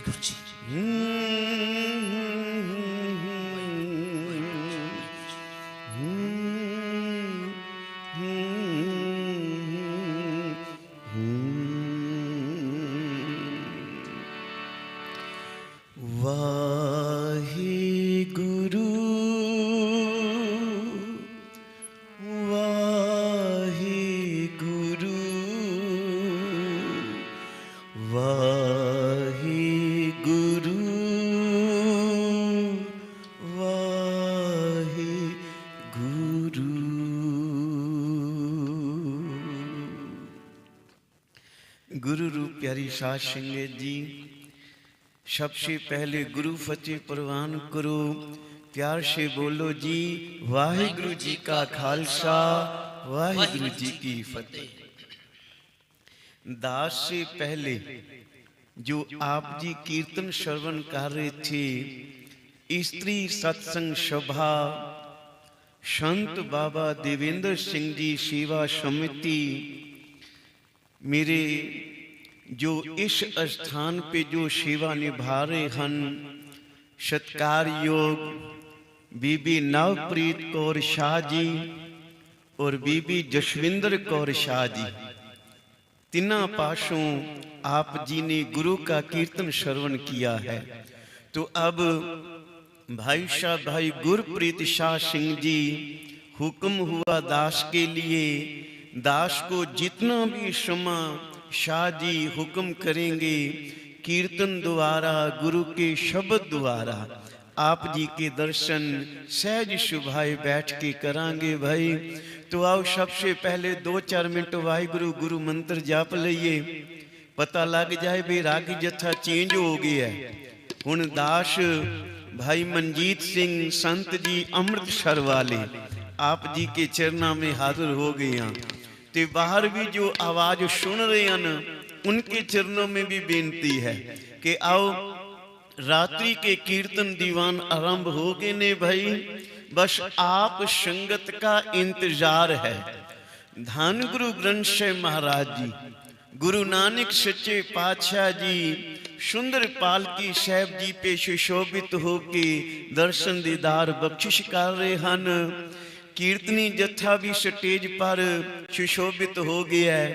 वाहिगुरु जी। वाहिगुरु वाहिगुरु वाहिगुरु वाहिगुरु। गुरु रूप प्यारी साध संगत जी, सबसे पहले गुरु फतेह प्रवान करो। प्यार से बोलो जी, वाहिगुरु जी का खालसा वाहिगुरु जी की फतेह। दास से पहले जो आप जी कीर्तन श्रवण कर रहे थे, स्त्री सत्संग सभा संत बाबा देवेंद्र सिंह जी सेवा समिति, मेरे जो इस स्थान पे जो सेवा निभा रहे हैं, सत्कार योग बीबी नवप्रीत कौर शाह जी और बीबी जसविंदर कौर शाह जी, तीनों पासों आप जी ने गुरु का कीर्तन श्रवण किया है। तो अब भाई साहब भाई गुरप्रीत शाह सिंह जी, हुक्म हुआ दास के लिए, दास को जितना भी समय शाह जी हुक्म करेंगे, कीर्तन द्वारा गुरु के शब्द द्वारा आप जी के दर्शन सहज सुभाए बैठ के करांगे भाई। तो आओ सबसे पहले 2-4 मिनट वाहिगुरु गुरु मंत्र जाप लइए, पता लग जाए भी रागी जत्था चेंज हो गया है। हुण दास भाई मनजीत सिंह संत जी अमृतसर वाले आप जी के चरणों में हाजिर हो गए हैं। ते बाहर भी जो आवाज सुन रहे हैं उनके चरणों में भी बेनती है कि आओ रात्रि के कीर्तन दीवान आरंभ हो गए ने भाई, बस आप संगत का इंतजार है। धन गुरु ग्रंथ साहिब महाराज जी, गुरु नानक सच्चे पातशाह जी सुंदर पालकी साहिब जी पे सुशोभित होके दर्शन दीदार बख्शिश कर रहे हैं। कीर्तनी जत्था भी स्टेज पर सुशोभित हो गया है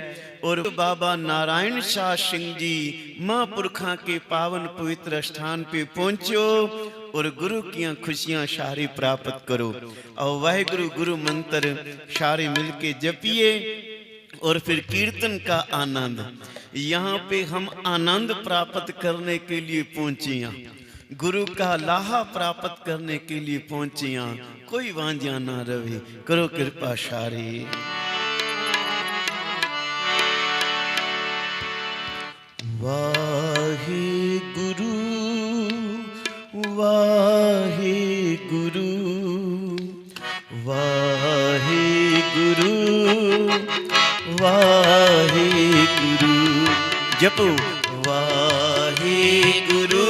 और बाबा नारायण शाह सिंह जी महापुरखा के पावन पवित्र स्थान पे पहुंचो और गुरु की खुशियां सारी प्राप्त करो। और वाहिगुरु गुरु मंत्र सारे मिलके जपिए और फिर कीर्तन का आनंद। यहाँ पे हम आनंद प्राप्त करने के लिए पहुंचे हैं, गुरु का लाहा प्राप्त करने के लिए पहुंचे हैं। कोई वांझा ना रहे, करो कृपा सारी। वाहिगुरु वाहिगुरु वाहिगुरु वाहिगुरु, जपो वाहिगुरु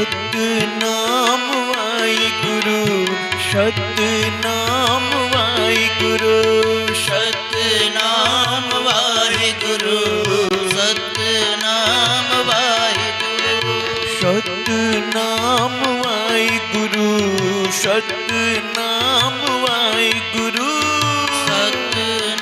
सतनाम वाहिगुरु सतनाम वाहिगुरु सतनाम वाहिगुरु सतनाम वाहिगुरु सतनाम वाहिगुरु सतनाम वाहिगुरु सतनाम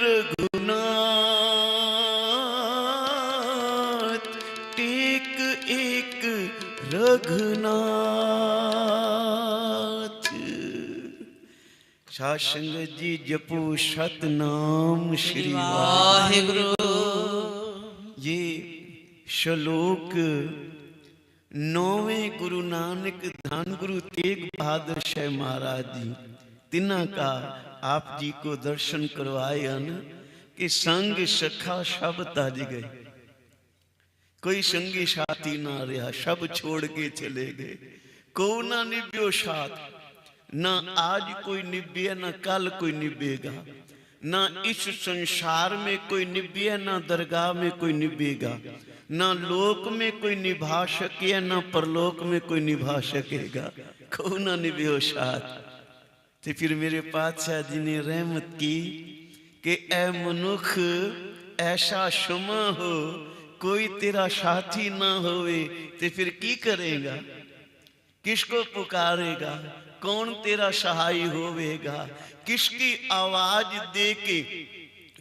रघुनाथ, टेक एक रघुनाथ। साध संगत जी जपो सतनाम श्री वाहिगुरु। ये श्लोक 9वें गुरु नानक धन गुरु तेग बहादुर शाह महाराज जी तिना का आप जी को दर्शन करवाए न कि संग सखा सब ताज गए, कोई संगी साथी ना रहा, सब छोड़ के चले गए। को ना निभ्यो साथ, ना आज कोई निभे ना कल कोई निभेगा, ना इस संसार में कोई निभे ना दरगाह में कोई निभेगा, ना लोक में कोई निभा सके ना परलोक में कोई निभा सकेगा। को ना निभ्यो साथ। तो फिर मेरे पातशाह जी ने रहमत की कि ऐ मनुख ऐसा क्षमा हो, कोई तेरा साथी ना होवे तो फिर की करेगा, किसको पुकारेगा, कौन तेरा सहाय होवेगा, किसकी आवाज दे के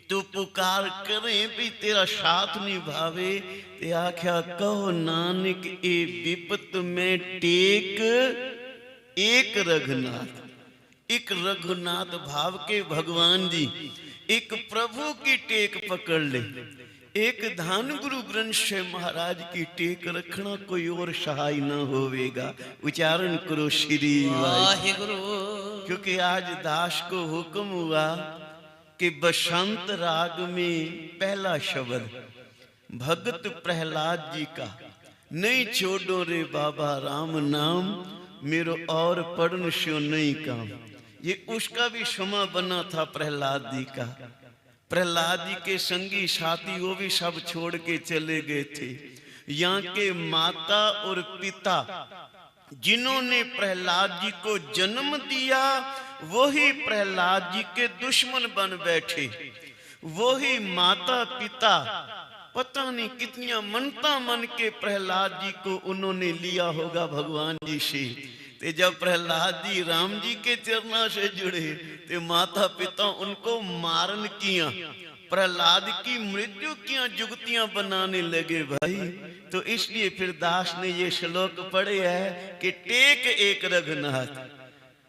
तू पुकार करे भी तेरा साथ निभावे। ते आख्या कहो नानक ए विपत में टेक एक रघुनाथ। एक रघुनाथ भाव के भगवान जी एक प्रभु की टेक पकड़ ले, एक धन गुरु ग्रंथ साहिब महाराज की टेक रखना, कोई और सहाय न होवेगा। उच्चारण करो श्री वाहिगुरु। क्योंकि आज दास को हुक्म हुआ कि बसंत राग में पहला शब्द भगत प्रहलाद जी का, नहीं छोड़ो रे बाबा राम नाम, मेरो और पढ़न स्यो नहीं काम। ये उसका भी क्षमा बना था प्रहलाद जी का। प्रहलाद जी के संगी साथी वो भी सब छोड़ के चले गए थे। यहाँ के माता और पिता जिन्होंने प्रहलाद जी को जन्म दिया, वही प्रहलाद जी के दुश्मन बन बैठे। वही माता पिता पता नहीं कितनी मनता मन के प्रहलाद जी को उन्होंने लिया होगा भगवान जी से। ते जब प्रहलाद जी राम जी के चरणा से जुड़े ते माता पिता उनको मारन किया, प्रहलाद की मृत्यु किया, जुगतियां बनाने लगे भाई। तो इसलिए फिर दास ने ये श्लोक पढ़े है कि टेक एक रघुनाथ।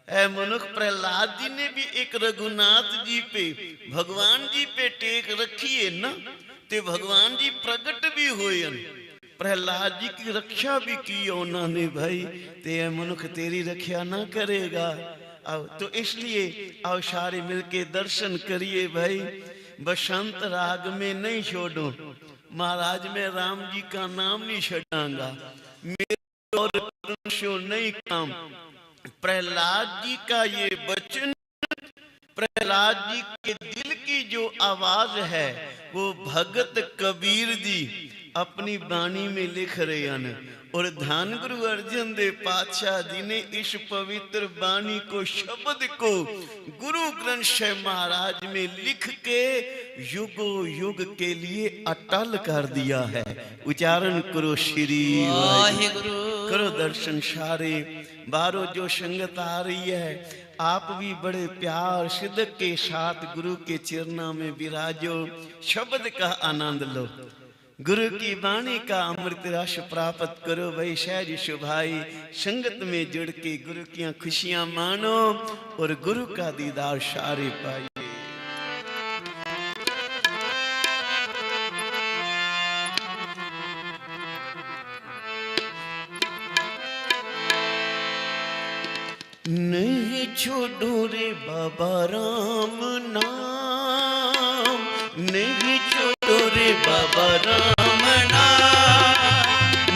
ऐ मनुख, प्रहलाद जी ने भी एक रघुनाथ जी पे, भगवान जी पे टेक रखी है ना, ते भगवान जी प्रकट भी हुए, प्रहलाद जी की रक्षा भी की उन्होंने भाई। ते मनुख तेरी रक्षा ना करेगा। आओ तो इसलिए आओ सारे मिलके दर्शन करिए भाई। बसंत राग में नहीं छोड़ो महाराज, मैं राम जी का नाम नहीं छड़ाऊंगा, मेरे और नहीं काम। प्रहलाद जी का ये वचन, प्रहलाद जी के दिल की जो आवाज है वो भगत कबीर जी अपनी वाणी में लिख रहे हैं। और धन गुरु अर्जन देव पातशाह जी ने इस पवित्र वाणी को, शब्द को गुरु ग्रंथ साहिब महाराज में लिख के युगो युग के लिए अटल कर दिया है। उच्चारण करो श्री वाहिगुरु। करो दर्शन सारे। बारो जो संगत आ रही है, आप भी बड़े प्यार सिद्ध के साथ गुरु के चरणों में विराजो, शब्द का आनंद लो, गुरु की वाणी का अमृत रस प्राप्त करो। भाई सहज शुभाई संगत में जुड़ के गुरु की खुशियां मानो और गुरु का दीदार सारे पाइए। नहीं छोड़ो रे बाबा राम नाम, नहीं छोड़ो रे बाबा राम नाम,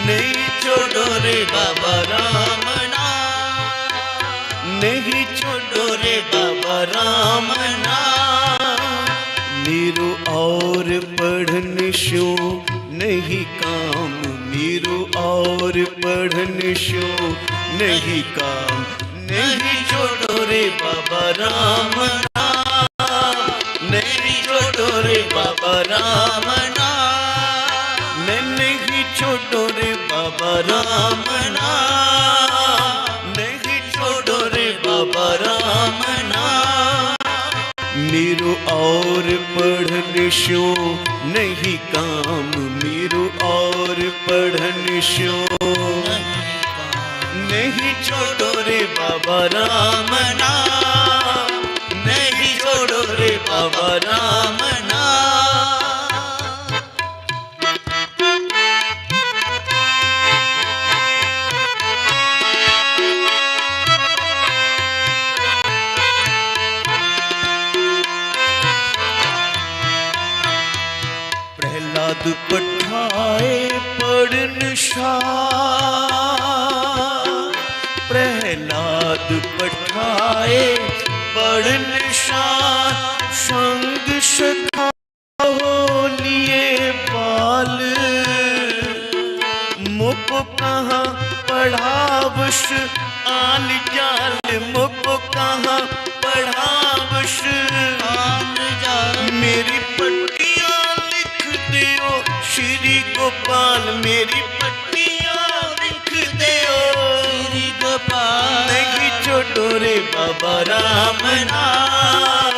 नहीं छोड़ो रे बाबा राम नाम, नहीं छोड़ो रे बाबा राम नाम। मेरो और पढ़न शो नहीं काम, मेरो और पढ़न शो नहीं काम। नहीं छोड़ो रे बाबा राम नाम, नहीं छोड़ो रे बाबा राम नाम, नहीं छोड़ो रे बाबा राम नाम, नहीं छोड़ो रे बाबा राम नाम। मेरो और पढ़न शो नहीं काम, मेरो और पढ़न शो नहीं छोड़ो रे बाबा राम नाम, नहीं छोड़ो रे बाबा राम नाम। प्रहलाद पठाए पढ़न शाह, प्रहलाद पठाए पढ़न शाह, संग सखा हो लिए बाल, मुख कहाँ पढ़ावश आल जाल, मुख कहाँ पढ़ावश आल जाल। मेरी पट्टियाँ लिख दियो श्री गोपाल, मेरी पट्टियाँ लिख दियो श्री गोपाल। नहीं छोड़ो रे बाबा राम नाम,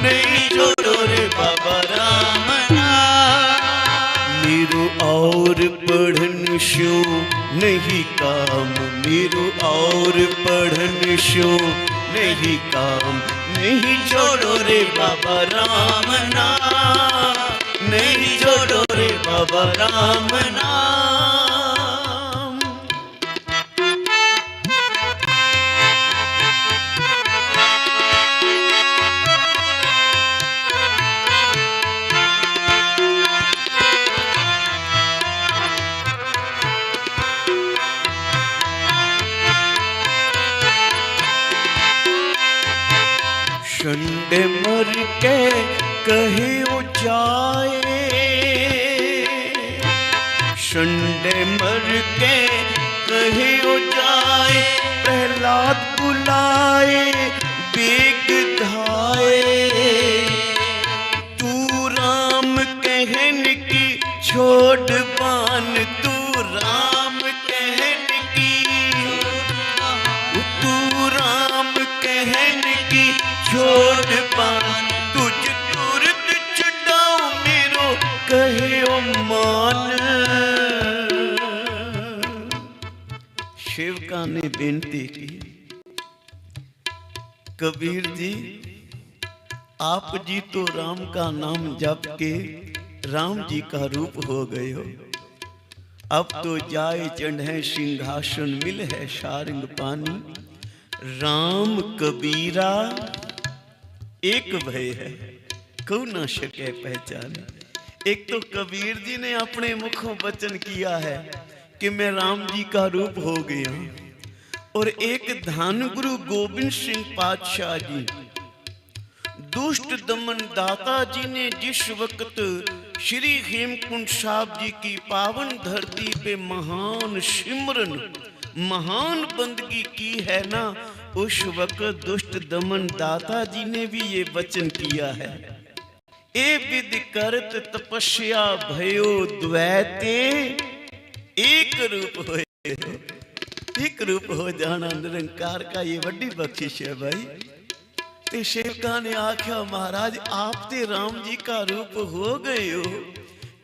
नहीं छोड़ो रे बाबा राम नाम। मेरो और पढ़न शो नहीं काम, मेरो और पढ़न शो नहीं काम, नहीं छोड़ो रे बाबा राम नाम, नहीं छोड़ो रे बाबा राम नाम। षंड मर के कहे ओ जाए, षंड मर के कहे ओ जाए, प्रहलाद बुलाए बेग धाए। तू राम कहन की छोड़ बान, तू राम कहन की, तू राम कहन की छोड़ पान, तुझ तुरत छुड़ाओ मेरो कहे ओ मान। सेवका ने बेनती की, कबीर जी आप जी तो राम का नाम जप के राम जी का रूप हो गए हो, अब तो जाए चढ़े सिंहासन मिल है सारंग पानी। राम कबीरा एक भय है, कौ न सके पहचान। एक तो कबीर जी ने अपने मुखों वचन किया है कि मैं राम जी का रूप हो गया, और एक धन गुरु गोविंद सिंह पातशाह जी दुष्ट दमन दाता जी ने जिस वक्त श्री हेमकुंड साहब जी की पावन धरती पे महान सिमरन महान बंदगी की है ना, उस वक्त दुष्ट दमन दाता जी ने भी ये वचन किया है, ए विधि करत तपस्या भयो द्वैते, एक रूप हो, एक रूप हो जाना निरंकार का ये बड़ी बख्शिश है भाई। ते सेवका ने आख्या महाराज आप ते राम जी का रूप हो गए हो,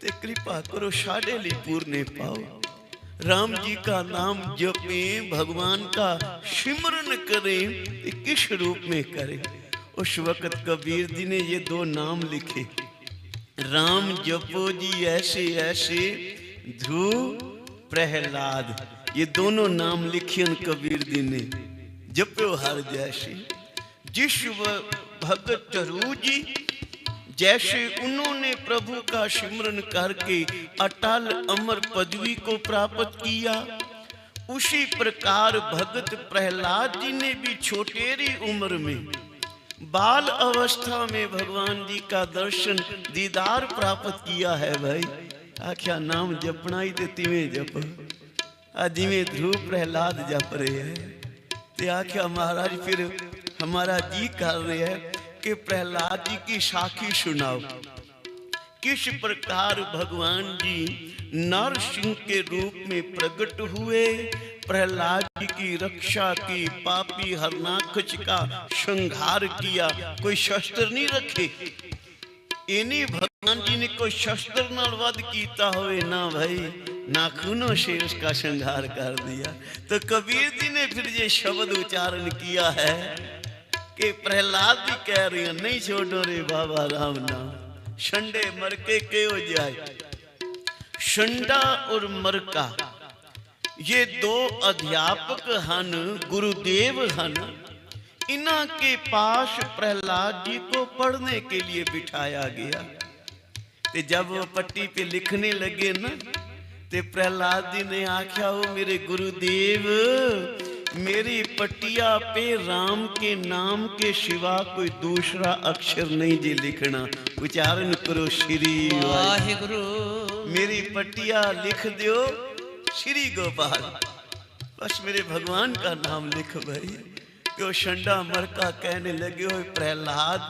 ते कृपा करो साढ़े ली पूरने पाओ, राम जी का नाम जपें, भगवान का सिमरन करें, किस रूप में करें। उस वक्त कबीर जी ने ये दो नाम लिखे, राम जपो जी ऐसे ऐसे, ध्रुव प्रहलाद, ये दोनों नाम लिखे कबीर जी ने, जपो हर जैसे। जिस भगत ध्रुव जी जैसे उन्होंने प्रभु का सिमरन करके अटल अमर पदवी को प्राप्त किया, उसी प्रकार भगत प्रहलाद जी ने भी छोटेरी उम्र में बाल अवस्था में भगवान जी का दर्शन दीदार प्राप्त किया है भाई। आख्या नाम जपना ही ते तिवें जप, जिवें ध्रुव प्रहलाद जप रहे हैं। ते आख्या महाराज फिर हमारा जी कर रहे हैं कि प्रहलाद जी की साखी सुनाओ, किस प्रकार भगवान जी नरसिंह के रूप में प्रकट हुए, प्रहलाद जी की रक्षा की, पापी हरनाकश का संहार किया। कोई शस्त्र नहीं रखे, इन्हीं भगवान जी ने कोई शस्त्र नाल वध कीता होवे ना भाई, नाखूनों से उसका संहार कर दिया। तो कबीर जी ने फिर ये शब्द उच्चारण किया है कि प्रहलाद जी कह रहे हैं, नहीं छोड़ो रे बाबा राम नाम, शंडे मरके के हो जाए। शंडा और मरका ये दो अध्यापक हन, गुरुदेव हन। इन्हां के पास प्रहलाद जी को पढ़ने के लिए बिठाया गया। ते जब वो पट्टी पे लिखने लगे ना, ते प्रहलाद जी ने आख्या, वो मेरे गुरुदेव, मेरी पट्टिया पे राम के नाम के सिवा कोई दूसरा अक्षर नहीं जी लिखना। उच्चारण करो श्री वाहिगुरु। मेरी पट्टिया लिख दो श्री गोपाल, बस मेरे भगवान का नाम लिख भाई। क्यों शंडा मरका कहने लगे, हो प्रहलाद,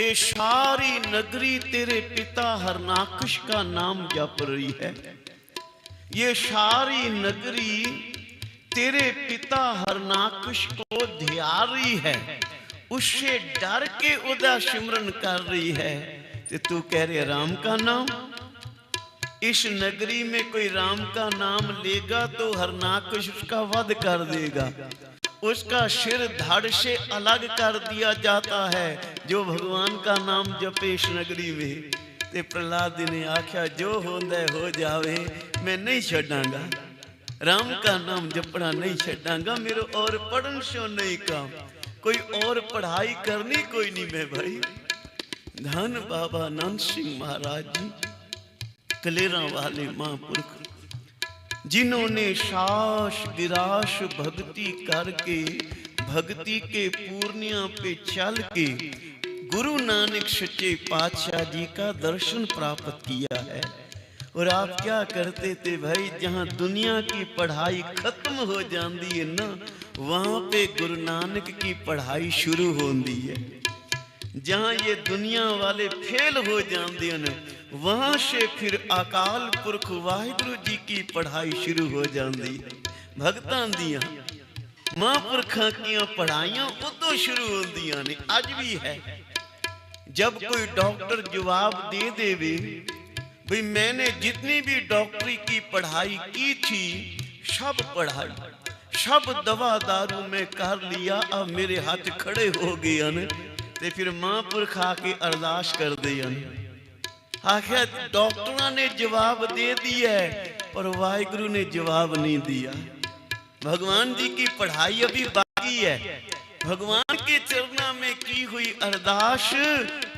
ये सारी नगरी तेरे पिता हरनाकश का नाम जप रही है। ये सारी नगरी तेरे पिता हरनाकश को ध्या रही है, उससे डर के उदा सिमरन कर रही है। तो तू कह रहे राम का नाम? इस नगरी में कोई राम का नाम लेगा तो हरनाकश उसका वध कर देगा, उसका सिर धड़ से अलग कर दिया जाता है जो भगवान का नाम जपे इस नगरी में। ते प्रहलाद ने आख्या, जो होंदा हो जावे, मैं नहीं छड़ांगा, राम का नाम जपना नहीं छड़ांगा। मेरे और पढ़न से नहीं काम, कोई और पढ़ाई करनी कोई नहीं मैं भाई। धन बाबा नंद सिंह महाराज जी, कलेरा वाले महापुरुष, जिन्होंने सास गिराश भक्ति करके, भक्ति के पूर्णिया पे चल के गुरु नानक सच्चे पातशाह जी का दर्शन प्राप्त किया है। और आप क्या करते थे भाई, जहाँ दुनिया की पढ़ाई खत्म हो जाती है ना, वहाँ पे गुरु नानक की पढ़ाई शुरू होती है। जहाँ ये दुनिया वाले फेल हो जाते हैं, वहां से फिर अकाल पुरख वाहिगुरु जी की पढ़ाई शुरू हो जाती है। भगतां दियां महापुरखां की पढ़ाइयां उदों शुरू होंदियां ने, अज भी है। जब कोई डॉक्टर जवाब दे देवे, भाई मैंने जितनी भी डॉक्टरी की पढ़ाई की थी, सब पढ़ाई, सब दवा दारू में कर लिया, अब मेरे हाथ खड़े हो गए न, ते फिर महापुरख आके अरदास कर दिया। आखिर डॉक्टरों ने जवाब दे दिया है, पर वाहिगुरु ने जवाब नहीं दिया। भगवान जी की पढ़ाई अभी बाकी है। भगवान के चरणों में की हुई अरदास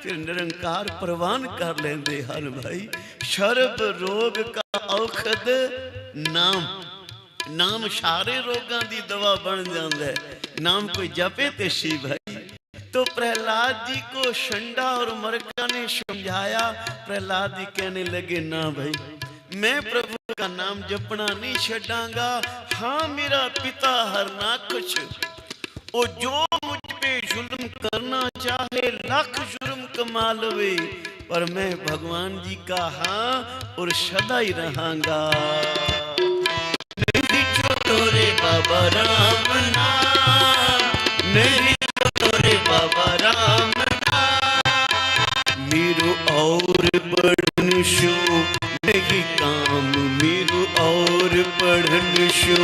फिर निरंकार प्रवान कर लेंदे हन भाई। सर्ब रोग का औखद नाम, नाम सारे रोगां दी दवा बन जाता है। नाम कोई जपे ते सी भाई। तो प्रहलाद जी को शंडा और मरका ने समझाया। प्रहलाद जी कहने लगे, ना भाई, मैं प्रभु का नाम जपना नहीं छड़ांगा। हाँ, मेरा पिता हरनाकश, ओ जो मुझ पे जुल्म करना चाहे, लाख जुल्म कमा लवे, पर मैं भगवान जी का हाँ और सदा ही रहांगा। नहीं छोड़ो रे बाबा राम नाम, नहीं रे बाबा राम, मेरो और पढ़न शो नहीं काम, मेरो और पढ़न शो।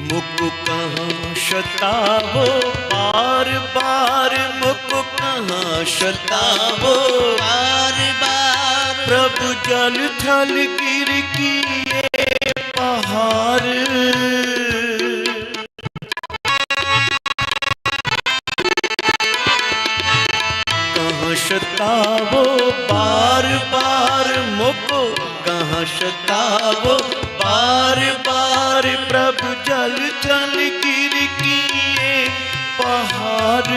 मुख कहाँ शतावो बार बार, मुख कहाँ शतावो बार बार, प्रभु जल थल गिर किए पहाड़। कहाँ शतावो बार बार, मुको कहाँ शतावो बार बार, प्रभु जल थल गिर किए पहाड़।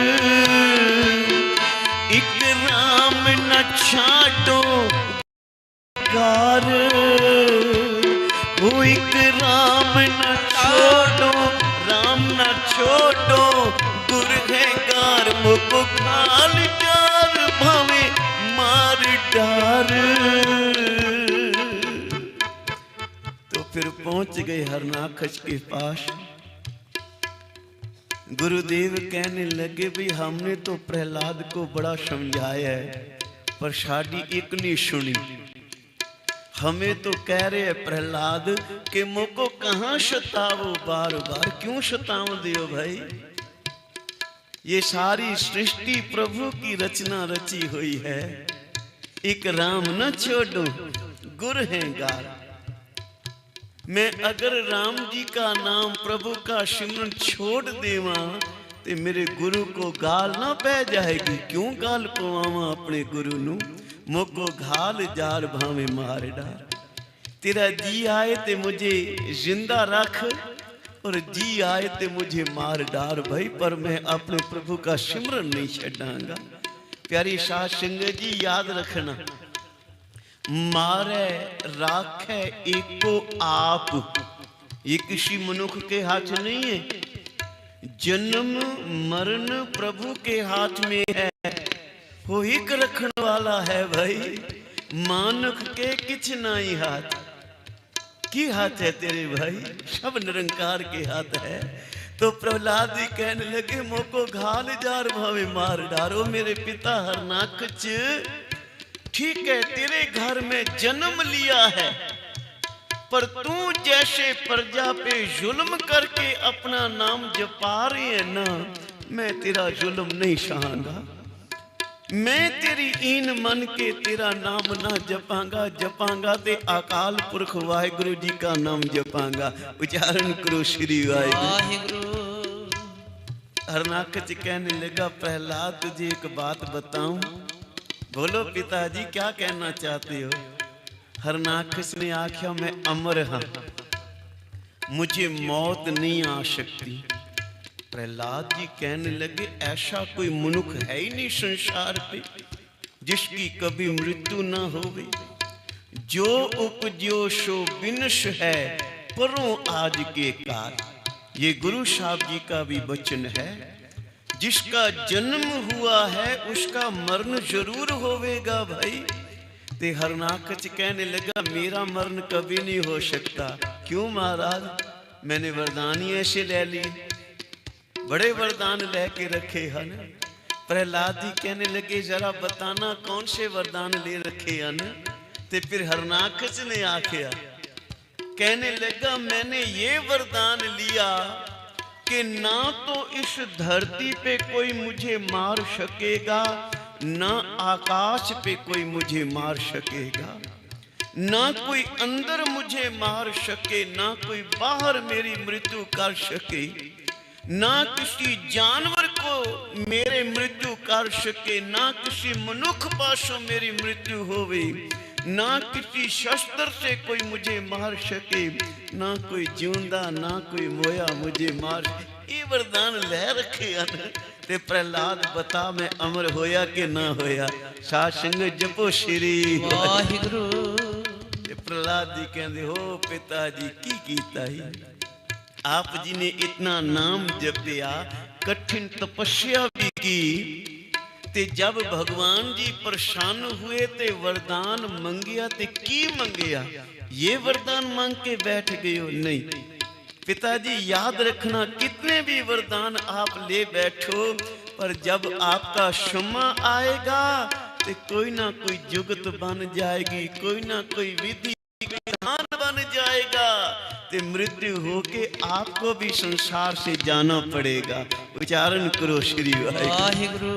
एक राम न छाटो गार, वो एक राम न छोड़ो, राम न छोड़ो, गुर है गार मुख खाल जा। पार। तो फिर पहुंच गए हरनाखच के पास। गुरुदेव कहने लगे भी हमने तो प्रहलाद को बड़ा समझाया है, पर साड़ी एक नहीं सुनी। हमें तो कह रहे हैं प्रहलाद कि मुझको कहां सताओ, बार बार क्यों सताओ दियो भाई। ये सारी सृष्टि प्रभु की रचना रची हुई है, एक राम न छोड़ो गुर हैं गार। मैं अगर राम जी का नाम प्रभु का सिमरन छोड़ देवा तो मेरे गुरु को गाल ना पै जाएगी। क्यों गाल पवावा अपने गुरु नू, मोको घाल जार भावे मार डार। तेरा जी आए ते मुझे जिंदा रख और जी आए ते मुझे मार डार भाई, पर मैं अपने प्रभु का सिमरन नहीं छड़ांगा। प्यारी साध संगत जी याद रखना, मारे राखे एको आप, ये किसी मनुष्य के हाथ नहीं है। जन्म मरण प्रभु के हाथ में है, वो एक रखने वाला है भाई। मानुख के किछ नहीं हाथ, की हाथ है तेरे भाई, सब निरंकार के हाथ है। तो प्रहलाद जी कहने लगे मोको घाल जार भावे मार डारो। मेरे पिता हरनाखच, ठीक है तेरे घर में जन्म लिया है, पर तू जैसे प्रजा पे जुल्म करके अपना नाम जपा रहे है ना, मैं तेरा जुल्म नहीं सहांगा। मैं तेरी ईन मन के तेरा नाम ना जपांगा, जपांगा ते अकाल पुरख वाहिगुरु जी का नाम जपांगा। उच्चारण करो श्री वाहिगुरु। हरनाखच कहने लगा प्रहलाद तुझे एक बात बताऊं। बोलो पिताजी क्या कहना चाहते हो। हरनाखच ने आख्या मैं अमर हाँ, मुझे मौत नहीं आ सकती। प्रहलाद जी कहने लगे ऐसा कोई मनुष्य है ही नहीं संसार पे जिसकी कभी मृत्यु ना होवे। जो उपजो सो विनश है परों आज के काल। ये गुरु साहब जी का भी वचन है, जिसका जन्म हुआ है उसका मरण जरूर होवेगा भाई। ते हरनाखच कहने लगा मेरा मरण कभी नहीं हो सकता। क्यों महाराज, मैंने वरदान ही ऐसे ले ली, बड़े वरदान लेके रखे हन। प्रहलाद जी कहने लगे जरा बताना कौन से वरदान ले रखे हन। ते फिर हरनाखच ने आख्या, कहने लगा मैंने ये वरदान लिया कि ना तो इस धरती पे कोई मुझे मार सकेगा, ना आकाश पे कोई मुझे मार सकेगा, ना कोई अंदर मुझे मार सके, ना कोई बाहर मेरी मृत्यु कर सके, ना किसी जानवर को मेरे मृत्यु कर सके, ना किसी मनुष्य पासों मेरी मृत्यु होवे, ना किसी शस्त्र से कोई मुझे मार सके, ना कोई जिंदा ना कोई मोया मुझे मार। ये वरदान ले रखे हैं। ते प्रहलाद बता मैं अमर होया कि ना होया। साध संगत जपो श्री वाहिगुरु। प्रहलाद जी कहते हो पिताजी की कीता ही, आप जी ने इतना नाम जपया, कठिन तपस्या भी की, ते जब भगवान जी परेशान हुए ते वरदान मंगिया ते की मंगिया, ये वरदान मांग के बैठ गए हो नहीं। पिताजी याद रखना कितने भी वरदान आप ले बैठो, पर जब आपका समय आएगा तो कोई ना कोई जुगत बन जाएगी, कोई ना कोई विधि विधान बन जाएगा, तो मृत्यु होके आपको भी संसार से जाना पड़ेगा। उच्चारण करो श्री वाहिगुरु।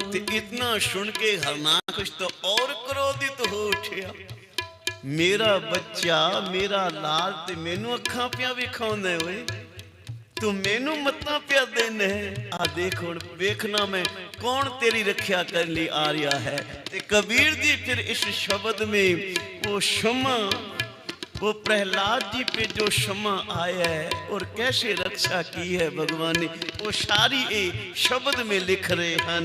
तो इतना सुन के हरनाखच तो और क्रोधित हो उठा। मेरा बच्चा मेरा लाल ते मैनू अखा पिया विखाउंदा होए, तू मैनू मत्ता पिया देने। आ देख हुण वेखना मैं कौन तेरी रक्षा करने लिए आ रहा है। ते कबीर जी फिर इस शब्द में वो क्षमा, वो प्रहलाद जी पे जो क्षमा आया है और कैसे रक्षा की है भगवान ने, वो सारी ए शब्द में लिख रहे हैं।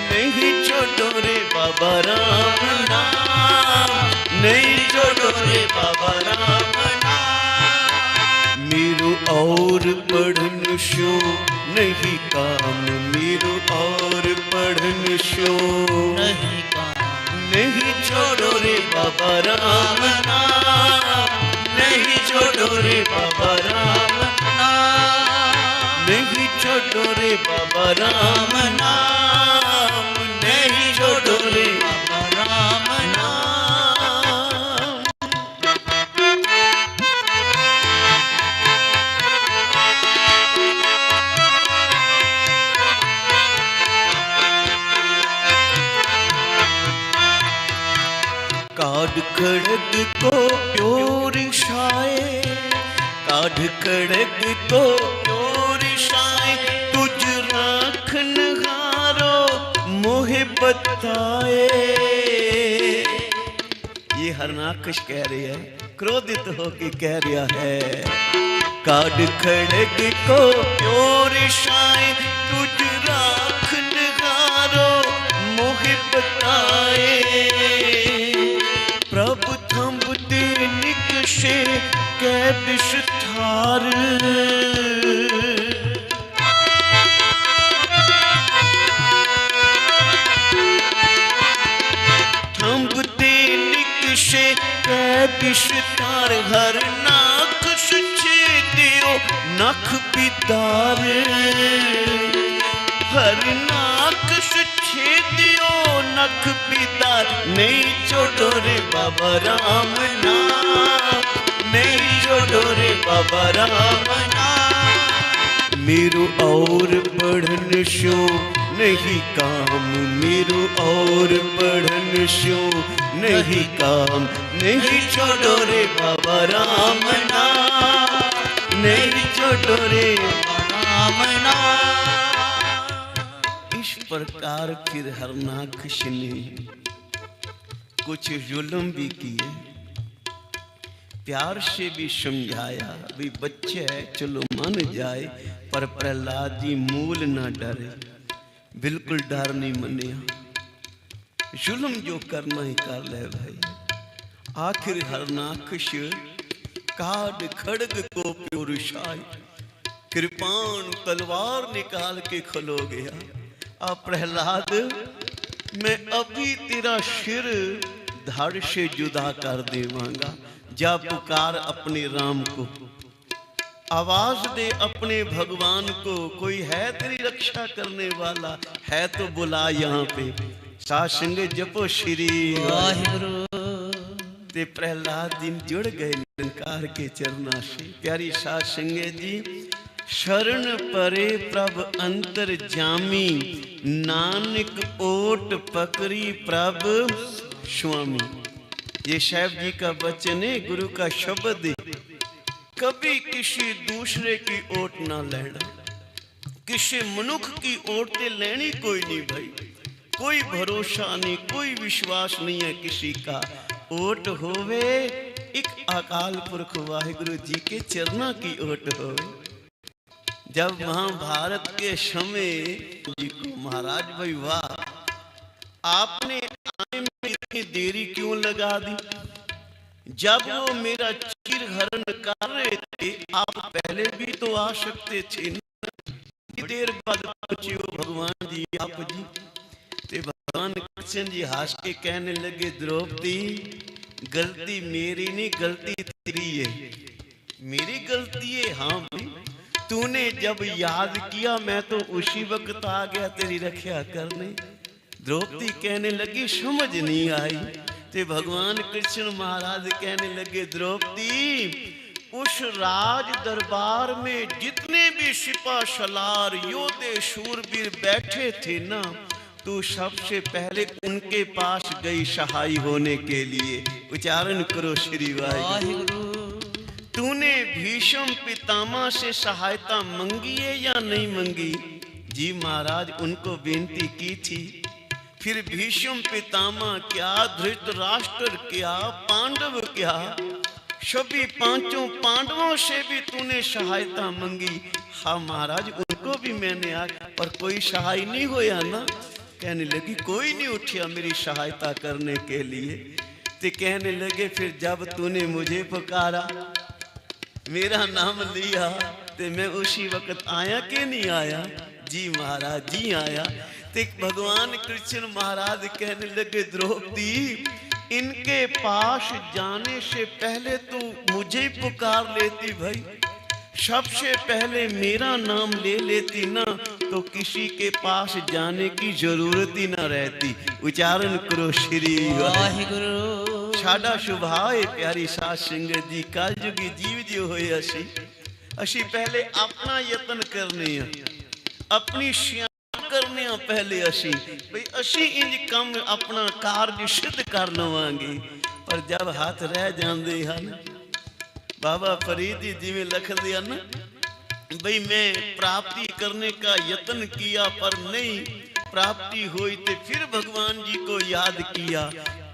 नहीं छोड़ो रे बाबा राम नाम, नहीं छोड़ो रे बाबा राम नाम, मेरू और पढ़न शो नहीं काम, मेरू और पढ़न शो नहीं काम, नहीं छोड़ो रे बाबा राम नाम, नहीं छोड़ो रे बाबा राम नाम, नहीं छोड़ो रे बाबा राम नाम, नहीं छोड़ो रे बाबा राम नाम। काढ़ खड़ग को प्योर छाए, काढ़ खड़ग को प्योर छाए, तुझ राखन हारो मोहे बताए। ये हरनाकश कह रही है, क्रोधित होके कह रहा है। काढ़ खड़ग को प्योर छाए, तुझ राखन हारो मोहे बताए। प्रभु थंबते निकशे कै विषधार, थंबते निकशे कै विषधार, हर नाकश छेदियो नख पितार, हर नाकश छेदियो नख पितार। नहीं छोड़ो रे बाबा राम नाम, नहीं छोड़ो रे बाबा राम नाम। मेरो और पढ़न शो नहीं काम, मेरो और पढ़न शो नहीं काम, नहीं छोड़ो रे बाबा राम नाम, नहीं छोड़ो रे बाबा राम नाम। इस प्रकार फिर हरनाकश ने कुछ जुल्म भी किए, प्यार से भी समझाया, भी बच्चे है चलो मान जाए, पर प्रहलाद जी मूल ना डरे, बिल्कुल डर नहीं मनिया। जुल्म जो करना ही कर ले भाई। आखिर हरनाकश काढ़ खड़ग को प्योर छाए, कृपाण तलवार निकाल के खलो गया। अब प्रहलाद मैं अभी तेरा सिर धड़ से जुदा कर देवांगा, जा पुकार अपने राम को, आवाज दे अपने भगवान को, कोई है तेरी रक्षा करने वाला है तो बुला यहाँ पे। साथ संगे जपो श्री वाहिगुरु। ते प्रहलाद दिन जुड़ गए निरंकार के चरना से। प्यारी साथ संगे जी, शरण परे प्रभ अंतर जामी, नानक ओट पकड़ी प्रभ स्वामी। ये साहब जी का वचन है, गुरु का शब्द है। कभी किसी दूसरे की ओट ना लेना, किसी मनुख की ओट लेनी कोई नहीं भाई। कोई भरोसा नहीं, कोई विश्वास नहीं है किसी का। ओट होवे एक अकाल पुरख वाहिगुरु जी के चरना की ओट होवे। जब महाभारत के समय जी को महाराज भाई वाह, आपने आने में इतनी देरी क्यों लगा दी? जब वो मेरा चीर हरण कर रहे थे, आप पहले भी तो आ सकते थे ना। देर बाद पहुंचे हो भगवान जी आप जी। ते भगवान कृष्ण जी हंस के कहने लगे, द्रौपदी गलती मेरी नहीं, गलती तेरी है। मेरी गलती है? हाँ भाई, तूने जब याद किया मैं तो उसी वक्त आ गया तेरी रक्षा करने। द्रौपदी कहने लगी समझ नहीं आई। ते भगवान कृष्ण महाराज कहने लगे, द्रौपदी उस राज दरबार में जितने भी सिपा सलार योद्धे शूरवीर बैठे थे ना, तू सबसे पहले उनके पास गई सहाय होने के लिए। उच्चारण करो श्री वाहिगुरु। तूने भीष्म पितामह से सहायता मांगी है या नहीं मांगी? जी महाराज उनको बेनती की थी। फिर भीष्म पितामह क्या, धृतराष्ट्र क्या, पांडव क्या, सभी पांचों पांडवों से भी तूने सहायता मांगी। हाँ महाराज उनको भी मैंने आज, पर कोई सहाय नहीं होया ना। कहने लगी कोई नहीं उठा मेरी सहायता करने के लिए। तो कहने लगे फिर जब तूने मुझे पुकारा, मेरा नाम लिया, तो मैं उसी वक्त आया कि नहीं आया? जी महाराज जी आया। तो भगवान कृष्ण महाराज कहने लगे, द्रौपदी इनके पास जाने से पहले तू मुझे पुकार लेती भाई, सबसे पहले मेरा नाम ले लेती ना तो किसी के पास जाने की जरूरत ही ना रहती। उच्चारण करो श्री वाहिगुरु। साडा सुभाव है प्यारी साध संगत जी, कलयुगी जीव जो होए असी पहले अपना यत्न करने, अपनी सियाण करने पहले असी भाई असी इंज कम अपना कार्य सिद्ध कर लवांगे। पर जब हाथ रह जाते हैं, बाबा फरीद जी जिमें लिख दिया ना भाई मैं प्राप्ति करने का यत्न किया पर नहीं प्राप्ति हुई, तो फिर भगवान जी को याद किया।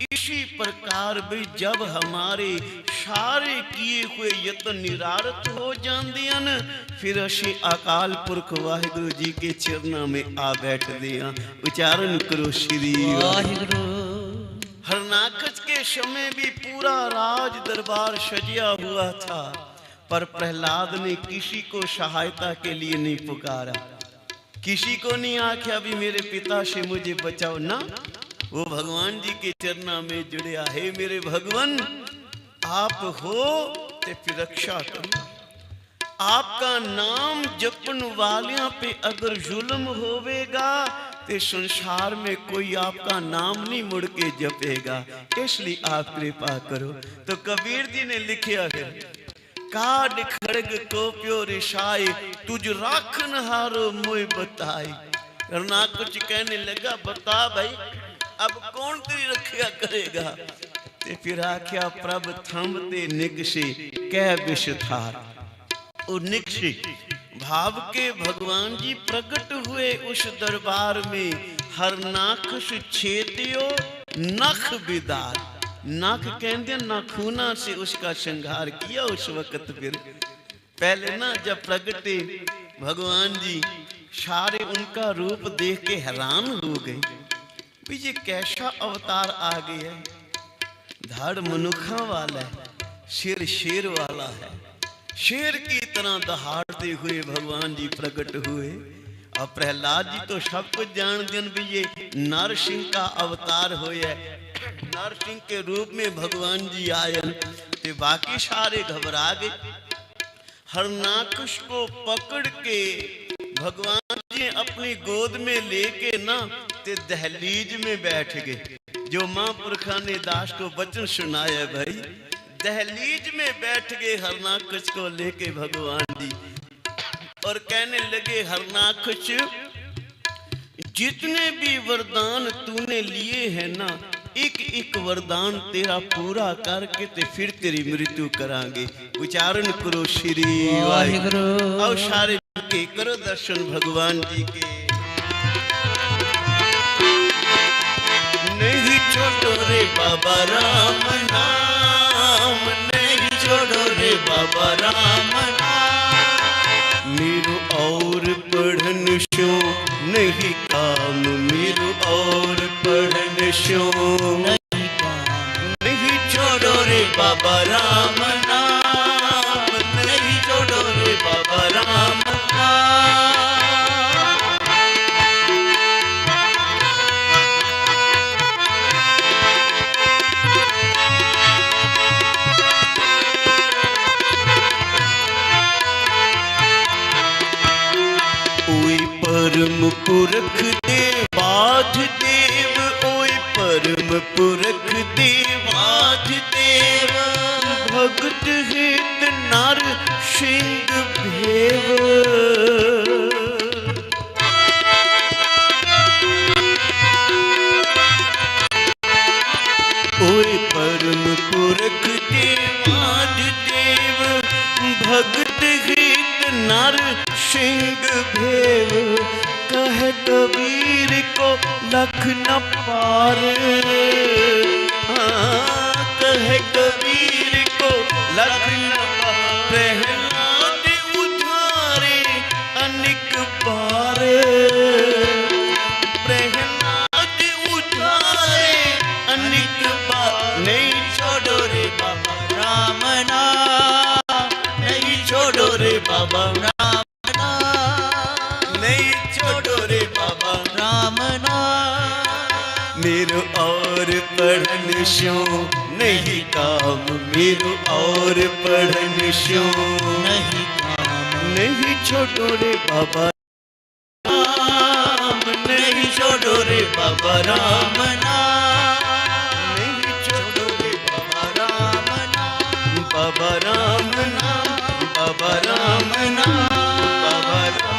इसी प्रकार भाई जब हमारे सारे किए हुए यत्न निरारत हो जाते हैं न, फिर असी अकाल पुरख वाहिगुरु जी के चरणों में आ बैठते हैं। उच्चारण करो श्री वाहिगुरु। हरनाकच के समय भी पूरा राज दरबार सजिया हुआ था, पर प्रहलाद ने किसी को सहायता के लिए नहीं पुकारा, किसी को नहीं आख्या भी मेरे पिता से मुझे बचाओ ना। वो भगवान जी के चरणों में जुड़िया, हे मेरे भगवान आप हो तो फिर रक्षा करो। आपका नाम जपन वालियां पे अगर जुल्म होवेगा तो संसार में कोई आपका नाम नहीं मुड़ के जपेगा, इसलिए आप कृपा करो। तो कबीर जी ने लिखा है, काड खड़ग को प्यो रिशाई तुझ राखन हारो मोय बताई। करना कुछ कहने लगा, बता भाई अब कौन तेरी रक्षा करेगा। ते फिर आख्या प्रभ थमते निकसी कह विषधार। और निकसी भाव के भगवान जी प्रकट हुए उस दरबार में। हरनाकश छेदियो नख विदार, नख कहते नाखूना से उसका श्रृंगार किया उस वक्त। फिर पहले ना जब प्रगटे भगवान जी सारे उनका रूप देख के हैरान हो गए, ये कैसा अवतार आ गया है। धड़ मनुखा वाला है, सिर शेर वाला है, शेर की तरह दहाड़ते हुए भगवान जी प्रकट हुए। और प्रहलाद जी तो सब कुछ जान दिन भी ये नरसिंह का अवतार होया, नरसिंह के रूप में भगवान जी आए। तो बाकी सारे घबरा गए। हरनाकश को पकड़ के भगवान जी अपनी गोद में लेके ना ते दहलीज में बैठ गए। जो महापुरखा ने दास को वचन सुनाया भाई, दहलीज में बैठ गए हरनाकश को लेके भगवान जी और कहने लगे, हरनाकश जितने भी वरदान तूने लिए हैं ना, एक एक वरदान तेरा पूरा करके ते फिर तेरी मृत्यु करांगे। उच्चारण करो श्री वाहिगुरु। और सारे के करो दर्शन भगवान जी के। नहीं छोड़ो रे बाबा राम नाम, नहीं छोड़ो रे बाबा राम नाम। मेरो और पढ़न शो नहीं काम, मेरो और पढ़न शो नहीं काम। नहीं छोड़ो रे बाबा राम नाम, नहीं छोड़ो रे बाबा राम नाम। परम पुरख देवाध देव, ओय परम पुरख देवाध देव। भगत हित नर सिंह भेव, ओय परम पुरख देवाध देव। भगत हित नर सिंह भेव। कह कबीर को लख न पार, कह कबीर को लख न पार। प्रहलाद उधारे अनेक बार, प्रहलाद उधारे अनेक बार। नहीं छोड़ो रे बाबा राम नाम, नहीं छोड़ो रे बाबा राम नाम, नहीं छोड़ो रे बाबा राम पढ़न स्यों नहीं काम मेरो और पढ़न स्यों नहीं काम नहीं छोड़ो रे बाबा राम, नहीं छोड़ो रे बाबा राम नाम, नहीं छोड़ो रे बाबा राम नाम, बाबा राम नाम बाबा राम नाम बाबा राम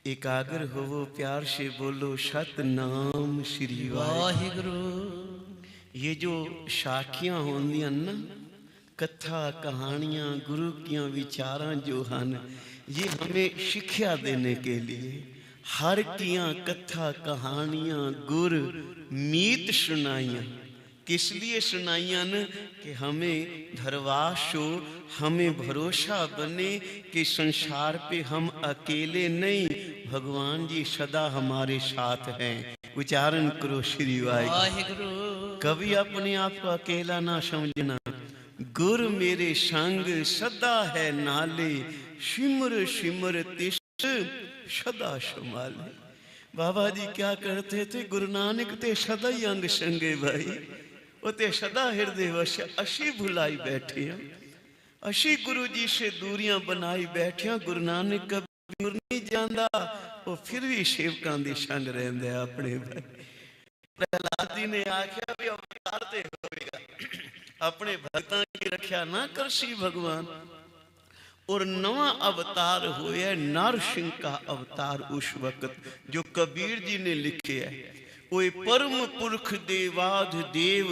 एकाग्र होवो प्यार से बोलो सतनाम श्री वाहिगुरु। ये जो साखियां होंदियां ना कथा कहानियां गुरु कियां विचारां जो हन ये हमें शिक्षा देने के लिए हर कियां कथा कहानियां गुर मीत सुनाइयां किस लिए सुनाइयां न कि हमें धरवास हो हमें भरोसा बने कि संसार पे हम अकेले नहीं भगवान जी सदा हमारे साथ हैं। उच्चारण करो श्री वाहिगुरु। कभी अपने आप को अकेला ना समझना। गुर मेरे संग सदा है नाले सिमर सिमर तिस सदा संभाले। बाबा जी क्या करते थे? गुरु नानक ते सदा ही अंग संगे भाई वो ते सदा हृदय वश अशी भुलाई बैठे हैं अशी गुरु जी से दूरियां बनाई बैठे। गुरु नानक कभी दूर नहीं जाता वो फिर भी सेवकां दी संग रहिंदे अपने भाई। प्रहलाद जी ने आख्या भी अवतार ते होवेगा अपने भक्तां की रक्षा ना करसी भगवान। और नवा अवतार होया नरसिंह का अवतार उस वक्त जो कबीर जी ने लिखे है। ओए परम पुरख देवाध देव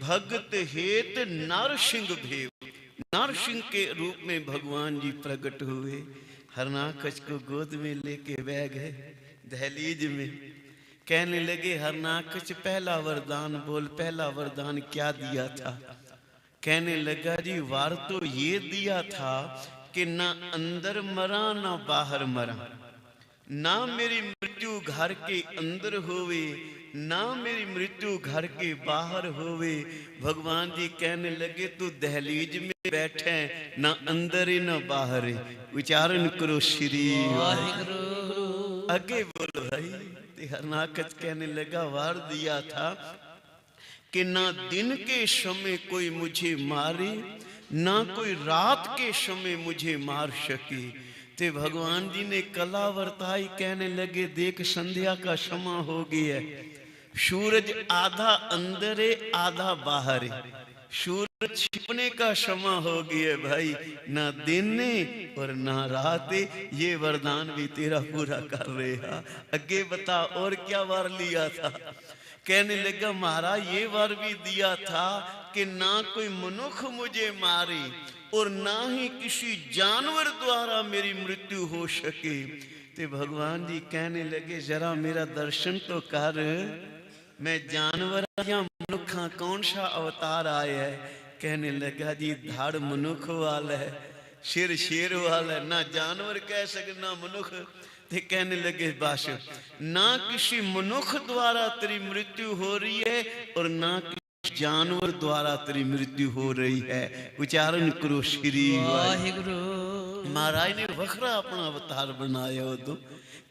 भगत हेत नरसिंह भेव। नरसिंह के रूप में भगवान जी प्रकट हुए। हरनाकच को गोद में लेके बैठ गए दहलीज में। कहने लगे हरनाकच पहला वरदान बोल। पहला वरदान क्या दिया था? कहने लगा जी वार तो ये दिया था कि ना अंदर मरा ना बाहर मरा, ना मेरी मृत्यु घर के अंदर होवे ना मेरी मृत्यु घर के बाहर होवे। भगवान जी कहने लगे तू दहलीज में बैठे ना अंदर है ना बाहर है। उच्चारण करो श्री वाहिगुरु। आगे बोलो भाई। हरनाकच कहने लगा वार दिया था कि ना दिन के समय कोई मुझे मारे ना कोई रात के समय मुझे मार सके। ते भगवान जी ने कला वर्ताई। कहने लगे देख संध्या का समय हो गया है। सूरज आधा अंदर है आधा बाहर है। सूरज छिपने का समय हो गया भाई। ना दिन ने और ना रात है। ये वरदान भी तेरा पूरा कर रहे हैं। आगे बता और क्या वर लिया था? कहने लगा महाराज ये वर भी दिया था कि ना कोई मनुष्य मुझे मारे और ना ही किसी जानवर द्वारा मेरी मृत्यु हो सके। ते भगवान जी कहने लगे जरा मेरा दर्शन तो कर। मैं जानवर या मनुष्य कौन सा अवतार आया है? कहने लगा जी धाड़ मनुष्य वाला है सिर शेर वाला है। ना जानवर कह सके ना मनुष्य। ते कहने लगे बस ना किसी मनुष्य द्वारा तेरी मृत्यु हो रही है और ना जानवर द्वारा तेरी मृत्यु हो रही है। उच्चारण करो श्री वाहिगुरु। महाराज ने वखरा अपना अवतार बनाया हो तो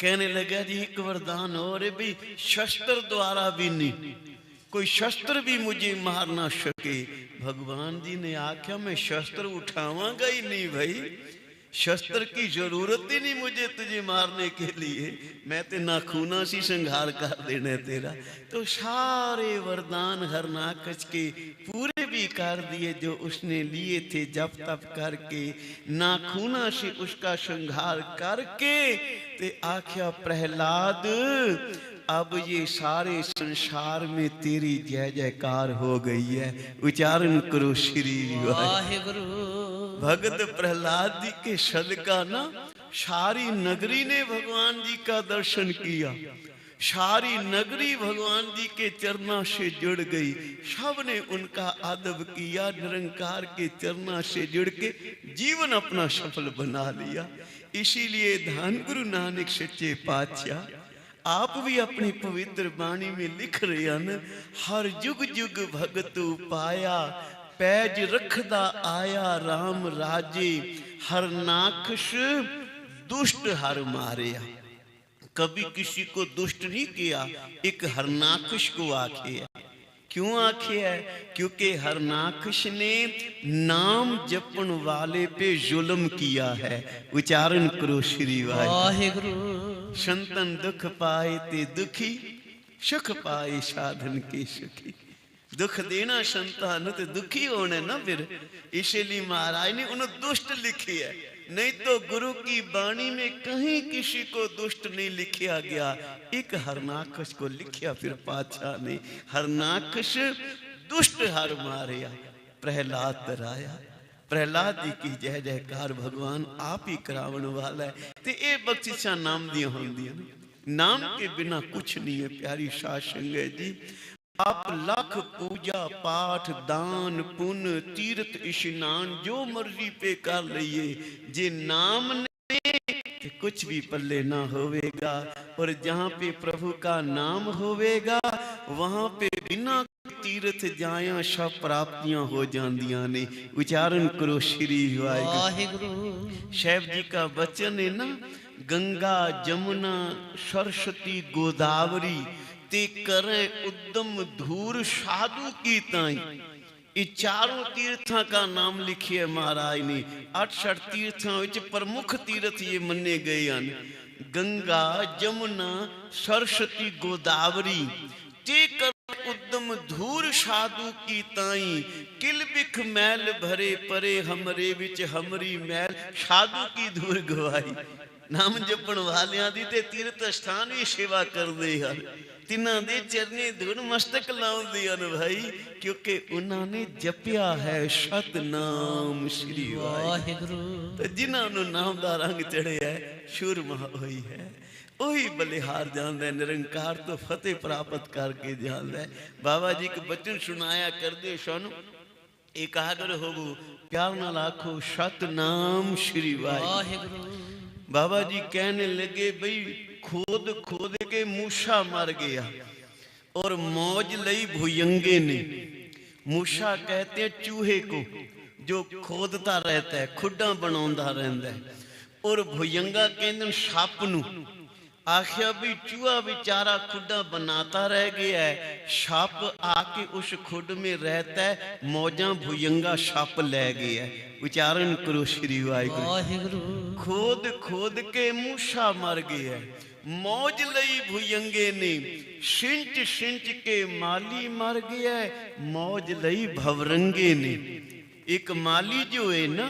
कहने लगा जी एक वरदान और भी शस्त्र द्वारा भी नहीं कोई शस्त्र भी मुझे मार ना सके। भगवान जी ने आख्या मैं शस्त्र उठावांगा ही नहीं भाई। शस्त्र की जरूरत ही नहीं मुझे तुझे मारने के लिए। मैं ते नाखूना सी संहार कर देना तेरा। तो सारे वरदान हरनाकच के पूरे भी कर दिए जो उसने लिए थे जप तप करके नाखूना से उसका संहार करके। ते आख्या प्रहलाद अब ये सारे संसार में तेरी जय जयकार हो गई है। उच्चारण करो श्री वाहिगुरु। भगत प्रहलाद जी के सदका ना सारी नगरी ने भगवान जी का दर्शन किया। सारी नगरी भगवान जी के चरणों से जुड़ गई। सब ने उनका अदब किया। निरंकार के चरणों से जुड़ के जीवन अपना सफल बना लिया। इसीलिए धन गुरु नानक सच्चे पातशाह आप भी अपनी पवित्र बाणी में लिख रहे हैं, हर जुग जुग भगत पाया, पैज रखदा आया राम राजे, हर नाखश दुष्ट हर मारिया। कभी किसी को दुष्ट नहीं किया, एक हरनाखश को आखे है। क्यों आखे है? क्योंकि हरनाखश ने नाम जपन वाले पे जुल्म किया है। उच्चारण करो श्री वाहिगुरु। संतन दुख पाए ते दुखी, सुख पाए साधन के सुखी। दुख देना संतान तो दुखी होने ना, फिर इसलिए महाराज ने उन्हें दुष्ट लिखी है। नहीं तो गुरु की बाणी में कहीं किसी को दुष्ट नहीं लिखा गया, एक हरनाखश को लिखा फिर पातशाह ने। हरनाखश दुष्ट हर मारिया, प्रहलाद तराया। प्रहलाद जी की जय जयकार भगवान आप ही करावन वाला है। ते ये बख्शिशा नाम दिया होंदियां, नाम के बिना कुछ नहीं है। प्यारी साध संगत जी, आप लख पूजा पाठ दान पुण्य तीर्थ स्नान जो मर्जी पे कर लिए, जे नाम ने तो कुछ भी पल्ले ना होवेगा। और जहाँ पे प्रभु का नाम होवेगा वहाँ पे बिना तीर्थ जाया सब प्राप्तियां हो जांदियां ने। उच्चारण करो श्री वाहिगुरु। शैव जी का वचन है ना, गंगा जमुना सरस्वती गोदावरी ते करे उद्दम धूर साधु की ताई। ये चारों तीर्थों का नाम लिखिए महाराज ने। 68 तीर्थों विच प्रमुख तीर्थ ये मन्ने गए हैं, गंगा जमुना सरस्वती गोदावरी ते करे उद्दम धूर साधु की ताई। किल बिख मैल भरे परे हमरे विच हमरी मैल, साधु की धूर गवाई। नाम जपण वालियां दी ते तीर्थ स्थान भी सेवा कर दे हर, तिन्हां दे चरने धूड़ मस्तक लाउंदे हन भाई, क्योंकि उन्होंने जपिया है सतनाम श्री वाहिगुरु। तो जिन्हां नूं नाम दा रंग चढ़िया है, शुरमा होई है, ਉਹੀ बलिहार जांदा है, निरंकार तो फतेह प्राप्त करके जांदा है। बाबा जी के बचन सुनाया करदे सन, एकाग्र होवो प्यार नाल आखो सतनाम श्री वाहिगुरु। बाबा जी कहने लगे भाई खोद खोद के मूसा मर गया और मौज लई भुयंगे ने। मूसा कहते हैं चूहे को जो खोदता रहता है, खुड्डा बनाता रहता है। और भुयंगा कहते सप नूं। आखिया भी चूहा बेचारा खुड्डा बनाता रह गया है, सप आके उस खुड में रहता है, मौजा भुयंगा सप ले गया है। उच्चारण करो श्री वाहिगुरु। खोद खोद के मूसा मर गया है, मौज लई भुयंगे ने। सिंच सिंच के माली मर गया है, मौज लई भवरंगे ने। एक माली जो है ना,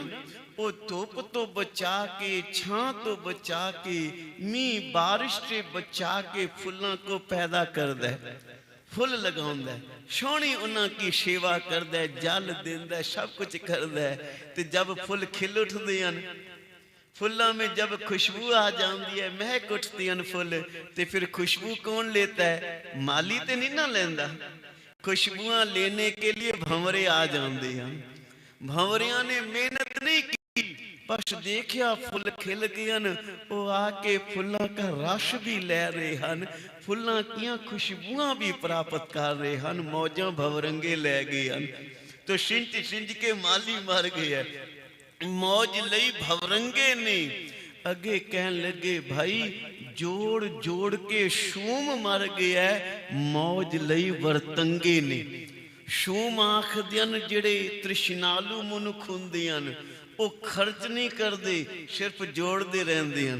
वो धूप तो बचा के, छां तो बचा के, मीह बारिश से बचा के फुल्लां को पैदा करदा है, फुल लगाउंदा है, सोहनी उन्हां की सेवा करदा है, जल देंदा है, सब कुछ करदा है। ते जब फुल खिल उठदे हन, फुल्लां में जब खुशबू आ जाती है, महक उठती हैं फुल, तो फिर खुशबू कौन लेता है? माली तो नहीं ना लेंदा। खुशबुआं लेने के लिए भंवरे आ जाते हैं। भंवरियां ने मेहनत नहीं की, बस देखिया फुल खिल गए न, वो आके फुल्लां का रस भी ले रहे हैं, फुल्लां की खुशबुआं भी प्राप्त कर रहे हैं, मौजा भवरंगे ले गए हैं। तो सिंच सिंच के माली मर गए, मौज लई भवरंगे ने। अगे कह लगे भाई जोड़ जोड़ के शूम मर गया, मौज लई वरतंगे ने। शूम आखदे न जेड़े तृष्णालु मनुख हुंदे हन, वो खर्च नहीं करते, सिर्फ जोड़ते रहते हैं।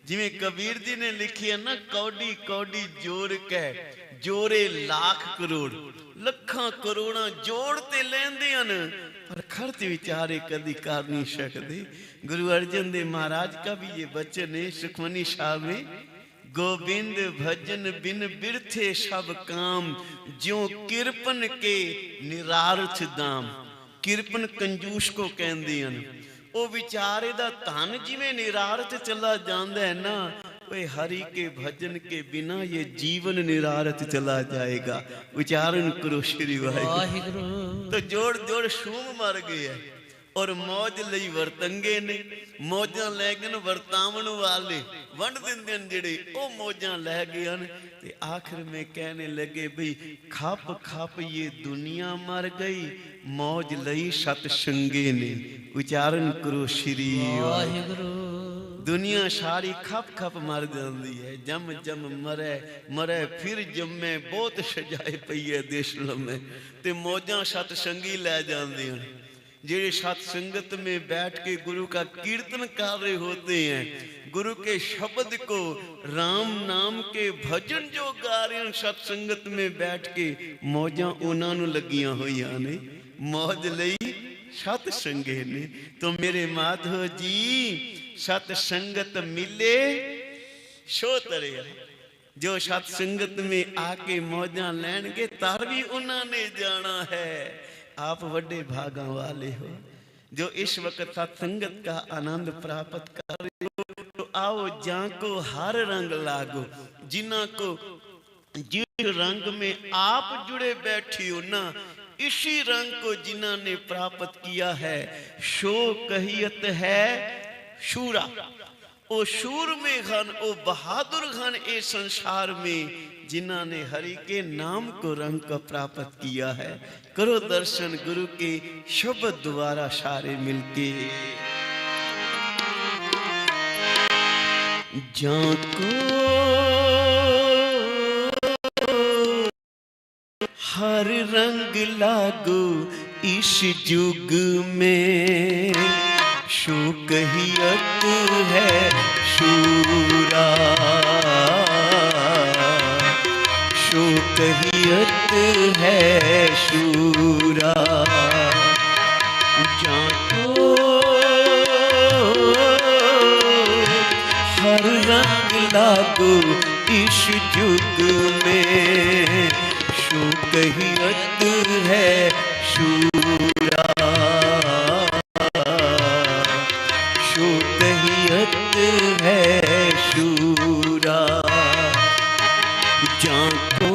जिमें कबीर जी ने लिखी है ना, कौड़ी कौड़ी जोड़ के जोरे लाख करोड़, लखा करोड़ा जोड़ते लेंदे हन, पर खर्च विचारे कदी कर नहीं सकते। गुरु अर्जन देव महाराज का भी ये वचन है सुखमनी साहब में, गोविंद भजन बिन बिरथे सब काम, ज्यों किरपन के निरार्थ दाम। किरपन कंजूस को कहते हैं, वो विचारे दा धन जिवें निरार्थ चला जाता है ना, वे हरि के भजन के बिना ये जीवन निरार्थ चला जाएगा। उच्चारण करो श्री वाहिगुरु। तो जोड़ जोड़ शूम मर गया, और मौज लई वरतंगे ने मौजां लै गए वरतावन वाले वंड दिंदे ने जेड़े ओ मौजां लै गए ते आखिर में कहने लगे भाई खप खप ये दुनिया मर गई मौज लई सतसंगे ने। उच्चारण करो श्री वाहिगुरू। दुनिया सारी खप खप मर जाती है जम जम मरे मरे फिर जमे बहुत सजाए पई है देश लम्हे ते मौजां सतसंगी लै जाते हैं जेड़े सत्संगत में बैठ के गुरु का कीर्तन कर रहे होते हैं गुरु के शब्द को राम नाम के भजन जो गा रहे हैं सत्संगत में बैठ के मौजां उन्हां नूं लगियां होईयां ने मौज लई सतसंगे ने। तो मेरे माधव जी सतसंगत मिले सो तरे जो सत्संगत में आके मौजां लैणगे तर भी उन्होंने जाना है। आप बड़े भागा वाले हो जो इस वक्त सत्संगत का आनंद प्राप्त कर रहे हो। तो आओ जाको हर रंग लागो जिन्ना को जिस रंग में आप जुड़े बैठी हो ना इसी रंग को जिन्ना ने प्राप्त किया है शो कहियत है शूरा। ओ शूर में घन ओ बहादुर घन ए संसार में जिन्हों ने हरि के नाम को रंग का प्राप्त किया है। करो दर्शन गुरु के शब्द द्वारा सारे मिलके। जाको हर रंग लागो इस युग में शो कहियत है शूरा शो कहियत है शूरा। जाको हर रंग लागो इस युग में शो कहियत है शूरा शो कहियत है शूरा। जाको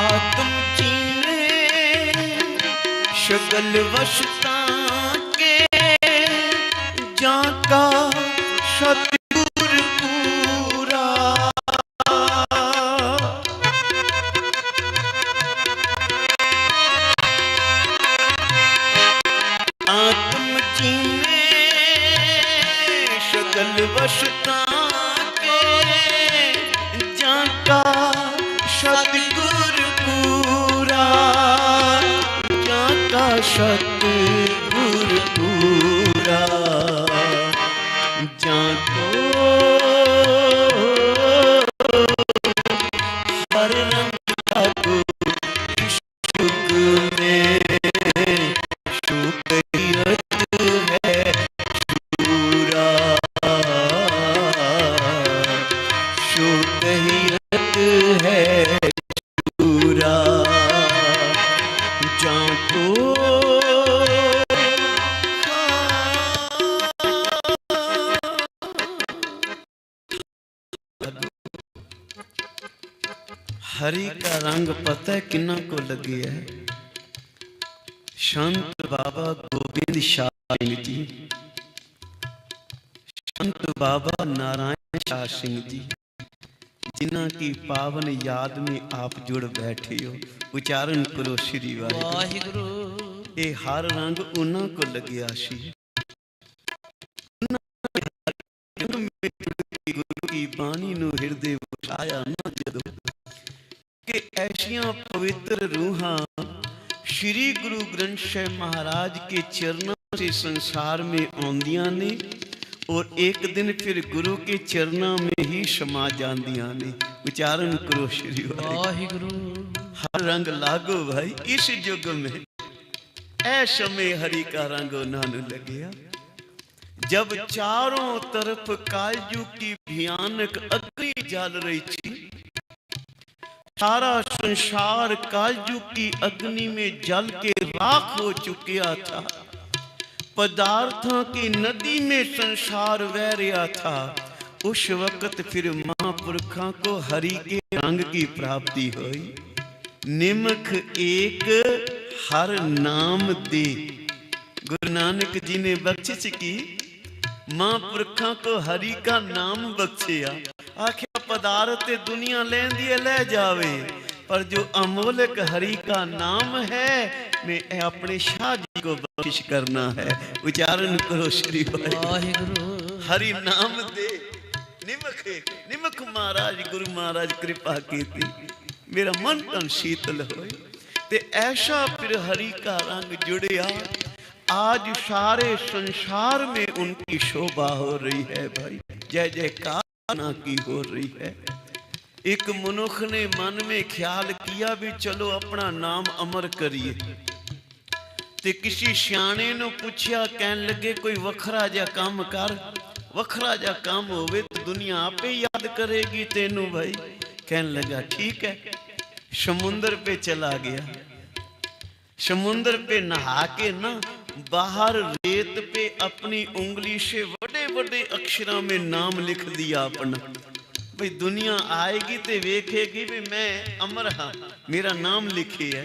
आत्म चीने शगल वशता के जाका सतगुर पूरा। आत्म चीने शगल वशता के जाका सतगुर पूरा जाका सतगुर पूरा। जाको हर रंग लागो इस युग में शो कहियत है शूरा शो कहियत है शूरा। जाको हरि का रंग पता है किन्ना को लगे है। संत बाबा गोविंद शाह सिंह जी संत बाबा नारायण शाह सिंह जी जिन्ना की पावन याद में आप जुड़ बैठे हो। उच्चारण करो श्री वाहिगुरू। ये हर रंग उन्हां को लगिया सी गुरु की बाणी नू हृदय बसाया ना जदों कि ऐसियां पवित्र रूहां श्री गुरु ग्रंथ साहिब महाराज के चरणों से संसार में आउंदियां ने और एक दिन फिर गुरु के चरणों में ही समा जांदियां ने। उच्चारण करो श्री वाहिगुरू। हर रंग लागो भाई इस युग में ऐ समय हरि का रंग उन्होंने लगे जब चारों तरफ कालयुग की भयानक अग्नि जल रही थी। सारा संसार कालयुग की अग्नि में जल के राख हो चुका था। पदार्थों की नदी में संसार बह रहा था। उस वक्त फिर महापुरखों को हरि के रंग की प्राप्ति हुई। निमख एक हर नाम दे, गुरु नानक जी ने बख्शिश की। महापुरखों को हरि का नाम बख्शिया। आखिर पदार्थ दुनिया लेंदी है ले जावे, पर जो अमोलक हरि का नाम है मैं अपने शाह जी को बख्शिश करना है। उच्चारण करो श्री वाहिगुरु। हरि नाम दे निमख, निमख महाराज गुरु महाराज कृपा की थी, मेरा मन तन शीतल हो। ते ऐसा फिर हरि का रंग जुड़िया। आज सारे संसार में उनकी शोभा हो रही है भाई, जय जयकार ना की हो रही है। एक मनुख ने मन में ख्याल किया भी चलो अपना नाम अमर करिए। ते किसी सियाने ने पूछा, कहने लगे कोई वखरा जा काम कर, वखरा जा काम होवे तो दुनिया आपे याद करेगी तेनू भाई। कहने लगा ठीक है। समुंदर पे चला गया। समुंदर पे नहा के ना बाहर रेत पे अपनी उंगली से बड़े बड़े अक्षरों में नाम लिख दिया अपना। भाई दुनिया आएगी तो देखेगी भी मैं अमर हाँ, मेरा नाम लिखे है।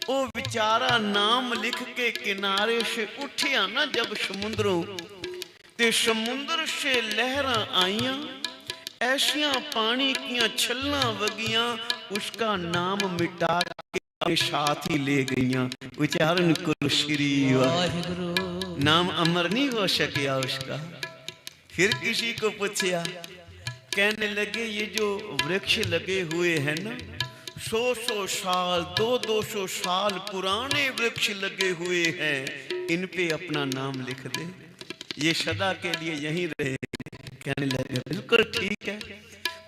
वो बेचारा नाम लिख के किनारे से उठिया ना जब समुद्रों, ते समुद्र से लहरा आईया, ऐसिया पानी की छल्ला वगिया, उसका नाम मिटा के साथ ही ले गईया। उच्चारण करो श्री वाहिगुरु। नाम अमर नहीं हो सकिया उसका। फिर किसी को पूछा, कहने लगे ये जो वृक्ष लगे हुए हैं ना, 100 साल 200 साल पुराने वृक्ष लगे हुए हैं, इन पे अपना नाम लिख दे, ये सदा के लिए यहीं रहे। कहने लगे बिल्कुल ठीक है।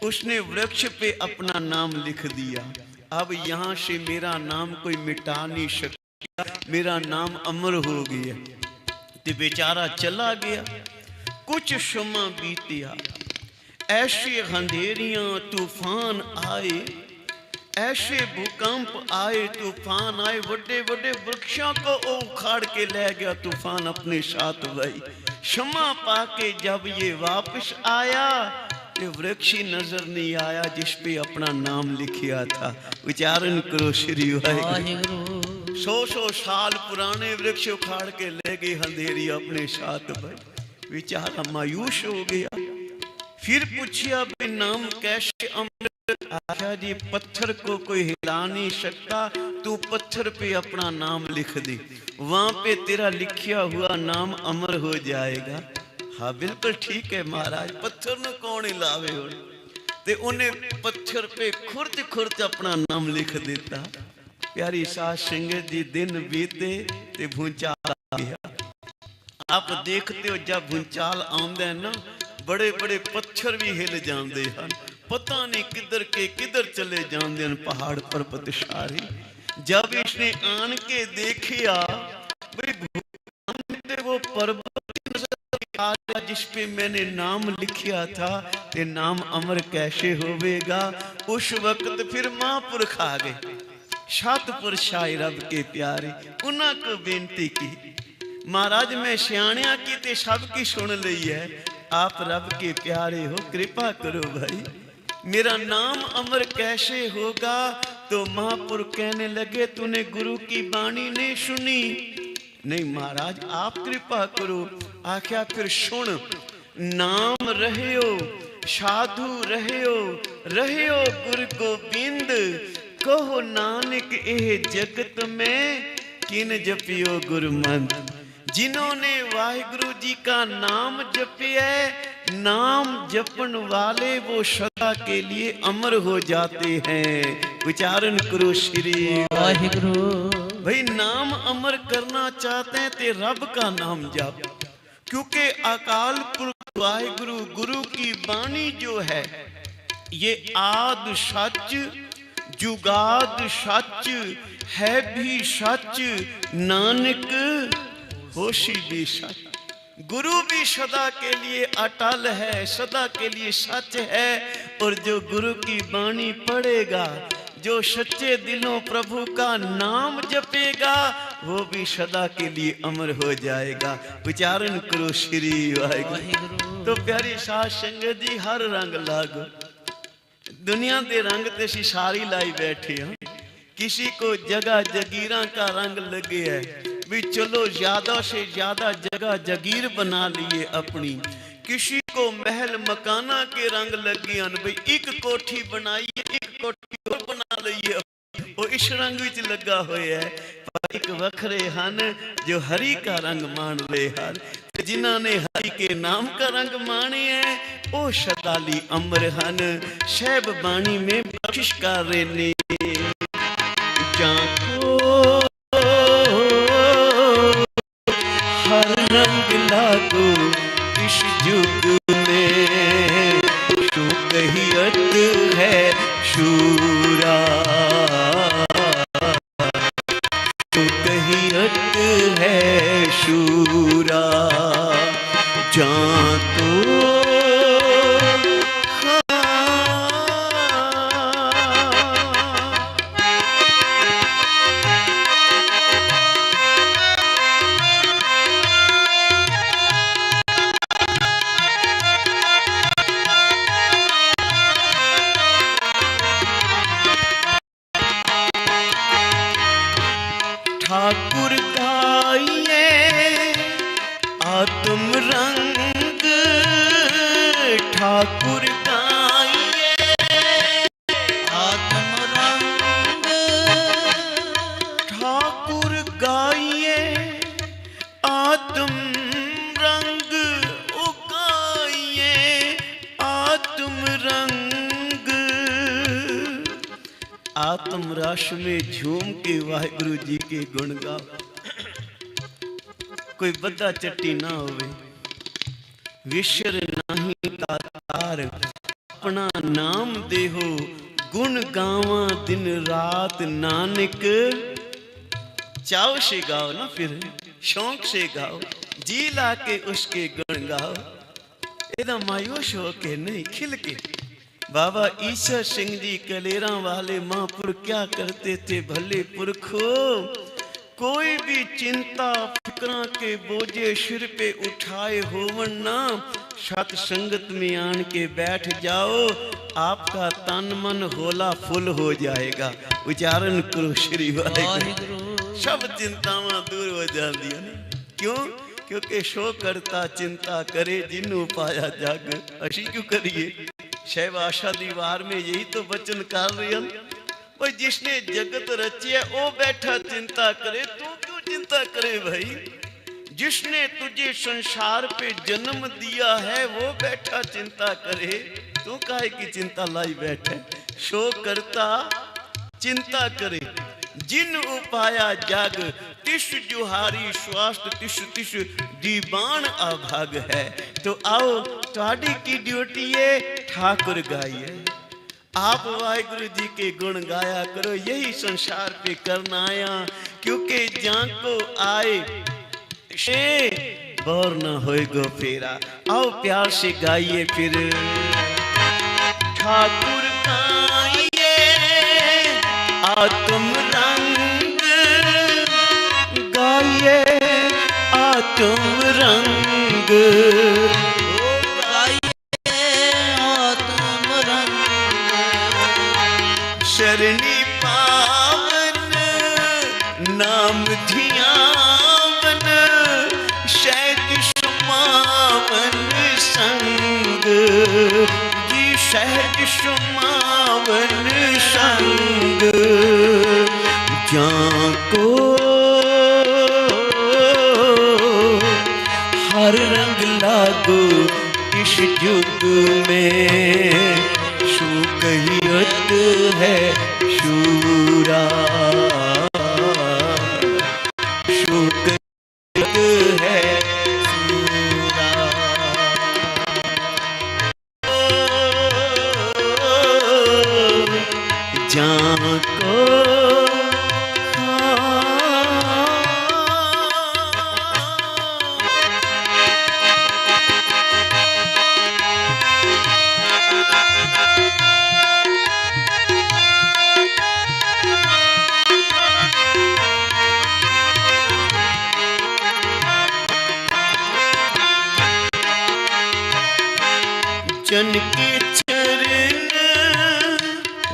उसने वृक्ष पे अपना नाम लिख दिया। अब यहाँ से मेरा नाम कोई मिटा नहीं सकता, मेरा नाम अमर हो गया। तो बेचारा चला गया। कुछ समय बीतिया, ऐसे अंधेरियां तूफान आए, ऐसे भूकंप आए, तूफान आए, बड़े बड़े वृक्षों को उखाड़ के ले गया तूफान अपने साथ भाई। क्षमा पाके जब ये वापस आया, ये वृक्ष नजर नहीं आया जिस पे अपना नाम लिखा था। उच्चारण करो श्री वाहिगुरु। 100 साल पुराने वृक्ष उखाड़ के ले गए अंधेरी अपने साथ भाई। बेचारा मायूस हो गया। फिर पूछिया भाई नाम कैसे अमर? आख्या जी पत्थर को कोई हिला नहीं सकता, तू पत्थर पे अपना नाम लिख दे, वहां पे तेरा लिखा हुआ नाम अमर हो जाएगा। हाँ बिल्कुल ठीक है महाराज, पत्थर न कौन हिलावे हो। ते उन्हें पत्थर पे खुर्द खुर्द अपना नाम लिख देता। प्यारी साध संगत जी दिन बीते ते भूचाल आ गया। आप देखते हो जब भूचाल आंदा है ना, बड़े बड़े पत्थर भी हिल जाते हैं, पता नहीं किधर के किधर चले जाते हैं पहाड़ पर्वत सारे। जब इसने आन के देखिया भाई वो पर्वत जिस पे मैंने नाम लिखा था, ते नाम अमर कैसे होवेगा। उस वक्त फिर महापुरख आ गए, सतपुर शाही रब के प्यारे, उन्होंने को बेनती की, महाराज मैं सियाणिया की ते सबकी सुन ली है, आप रब के प्यारे हो, कृपा करो भाई, मेरा नाम अमर कैसे होगा। तो महापुरुष कहने लगे तूने गुरु की वाणी नहीं सुनी? नहीं महाराज आप कृपा करो। आख्या फिर सुन, नाम रहियो साधु रहियो, रहियो गुरु गोबिंद, कहो नानक एह जगत में किन जपियो गुरमंत। जिन्होंने वाहिगुरु जी का नाम जपिया, नाम जपन वाले वो सदा के लिए अमर हो जाते हैं। उच्चारण करो श्री वाहिगुरु। भाई नाम अमर करना चाहते हैं तो रब का नाम जप, क्योंकि अकाल पुरख वाहिगुरु गुरु की वाणी जो है ये आद सच जुगाद सच है भी सच, नानक होशी भी सच। गुरु भी सदा के लिए अटल है, सदा के लिए सच है। और जो गुरु की वाणी पढ़ेगा, जो सच्चे दिलों प्रभु का नाम जपेगा वो भी सदा के लिए अमर हो जाएगा। उच्चारण करो श्री वाहिगुरु। तो प्यारी साध संगत जी, हर रंग लागो, दुनिया के रंग ते असी सारी लाई बैठे हैं। किसी को जगह जगीरा का रंग लगे है भी चलो ज्यादा से ज्यादा जगह जगीर बना लिए अपनी। किसी को महल मकाना के रंग लगे हैं भाई एक कोठी बनाइए, एक कोठी और बना लीए, वो इस रंग विच लगा हुआ है। पर एक वखरे हन जो हरि का रंग मान रहे हैं। जिन्हों ने हरि के नाम का रंग माने हैं वो शताली अमर हन, शैब बाणी में बख्शिश कर रहे ने। जाको हर रंग लागो इस युग में, तू कहियत है शूरा, तू कहियत है शूरा। जान तो ठाकुर गाइए आत्म रंग, ठाकुर गाइए आत्म रंग, ठाकुर गाइए आत्म रंग, ओ गाइए आत्म रंग। आत्म रस में झूम के वाहिगुरु जी के गुण गाओ। कोई बद्दा चट्टी ना होवे, विश्र नाही तार, अपना नाम देहो गुण गावा दिन रात। नानक चाव से गाओ ना, फिर शौक से गाओ, जी ला के उसके गुण गाओ। एदा मायूस हो के नहीं, खिल के। बाबा ईश्वर सिंह जी कलेरा वाले महापुर क्या करते थे भले पुरखो। कोई भी चिंता फिक्रा के बोझे सिर पे उठाए होवन ना, सत संगत में आन के बैठ जाओ, आपका तन मन होला फुल हो जाएगा। उच्चारण करो श्री वाहिगुरु। सब चिंतावां दूर हो जाती है। क्यों? क्योंकि शो करता चिंता करे जिन्हों पाया जग। असी क्यों करिए? शैव आशा दीवार में यही तो वचन कर रहे हैं भाई, जिसने जगत रची है वो बैठा चिंता करे, तू क्यों चिंता करे भाई? जिसने तुझे संसार पे जन्म दिया है वो बैठा चिंता करे, तू काहे की चिंता लाई बैठे? शो करता चिंता करे जिन उपाया जाग, तिस जुहारी स्वास्थ्य तिस तिस दीवान अभाग है। तो आओ ਤੁਹਾਡੀ की ड्यूटी है ठाकुर गाइए, आप वाहिगुरु जी के गुण गाया करो, यही संसार पे करना आया। क्योंकि जान को आए शे बोर न होएगो फेरा। आओ प्यार से गाइए फिर। ठाकुर गाइए आत्म रंग, गाइए आत्म रंग, शरणी पावन नाम धियावन, शैद सुमावन संग जी, शैद सुमावन संग। जाको हर रंग लागो इस युग में, शू कहियत है शूरा, शू कहियत है शूरा। जाको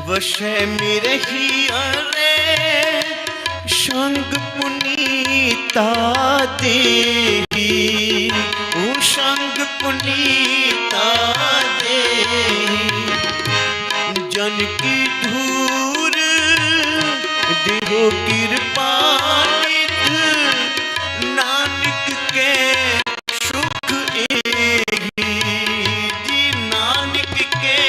वशे मेरे ही अरे संग पुनीता देही, ओ संग पुनीता देही। जन की धूर देहो कृपा निध, नानक के सुख एही जी, नानक के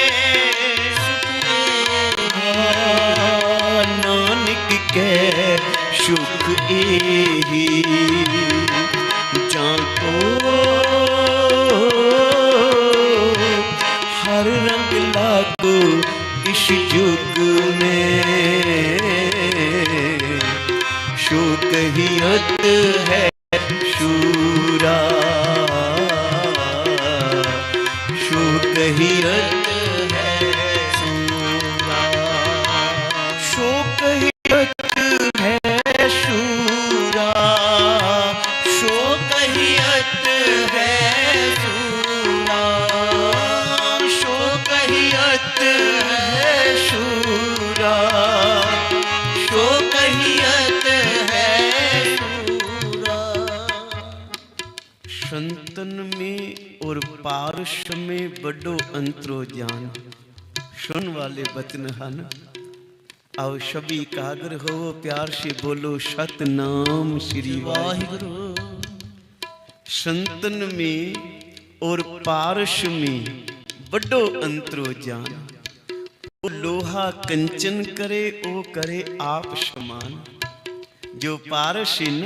नानक के सुख एही। जाको हर रंग लागो इस युग में, शो कहियत है शूरा, शो कहियत है शूरा, शो कहियत है शूरा, शो कहियत है शूरा, शो कहियत है शूरा, शो कहियत है शूरा। संतन में और पारस में बड़ो अंतरो जान, सुन वाले बचन हन। आओ सभी कागर हो, प्यार से बोलो सतनाम श्री वाहिगुरु। संतन में और पारस में बड़ो अंतरो जान, वो लोहा कंचन करे वो करे आप समान। जो पारस है न,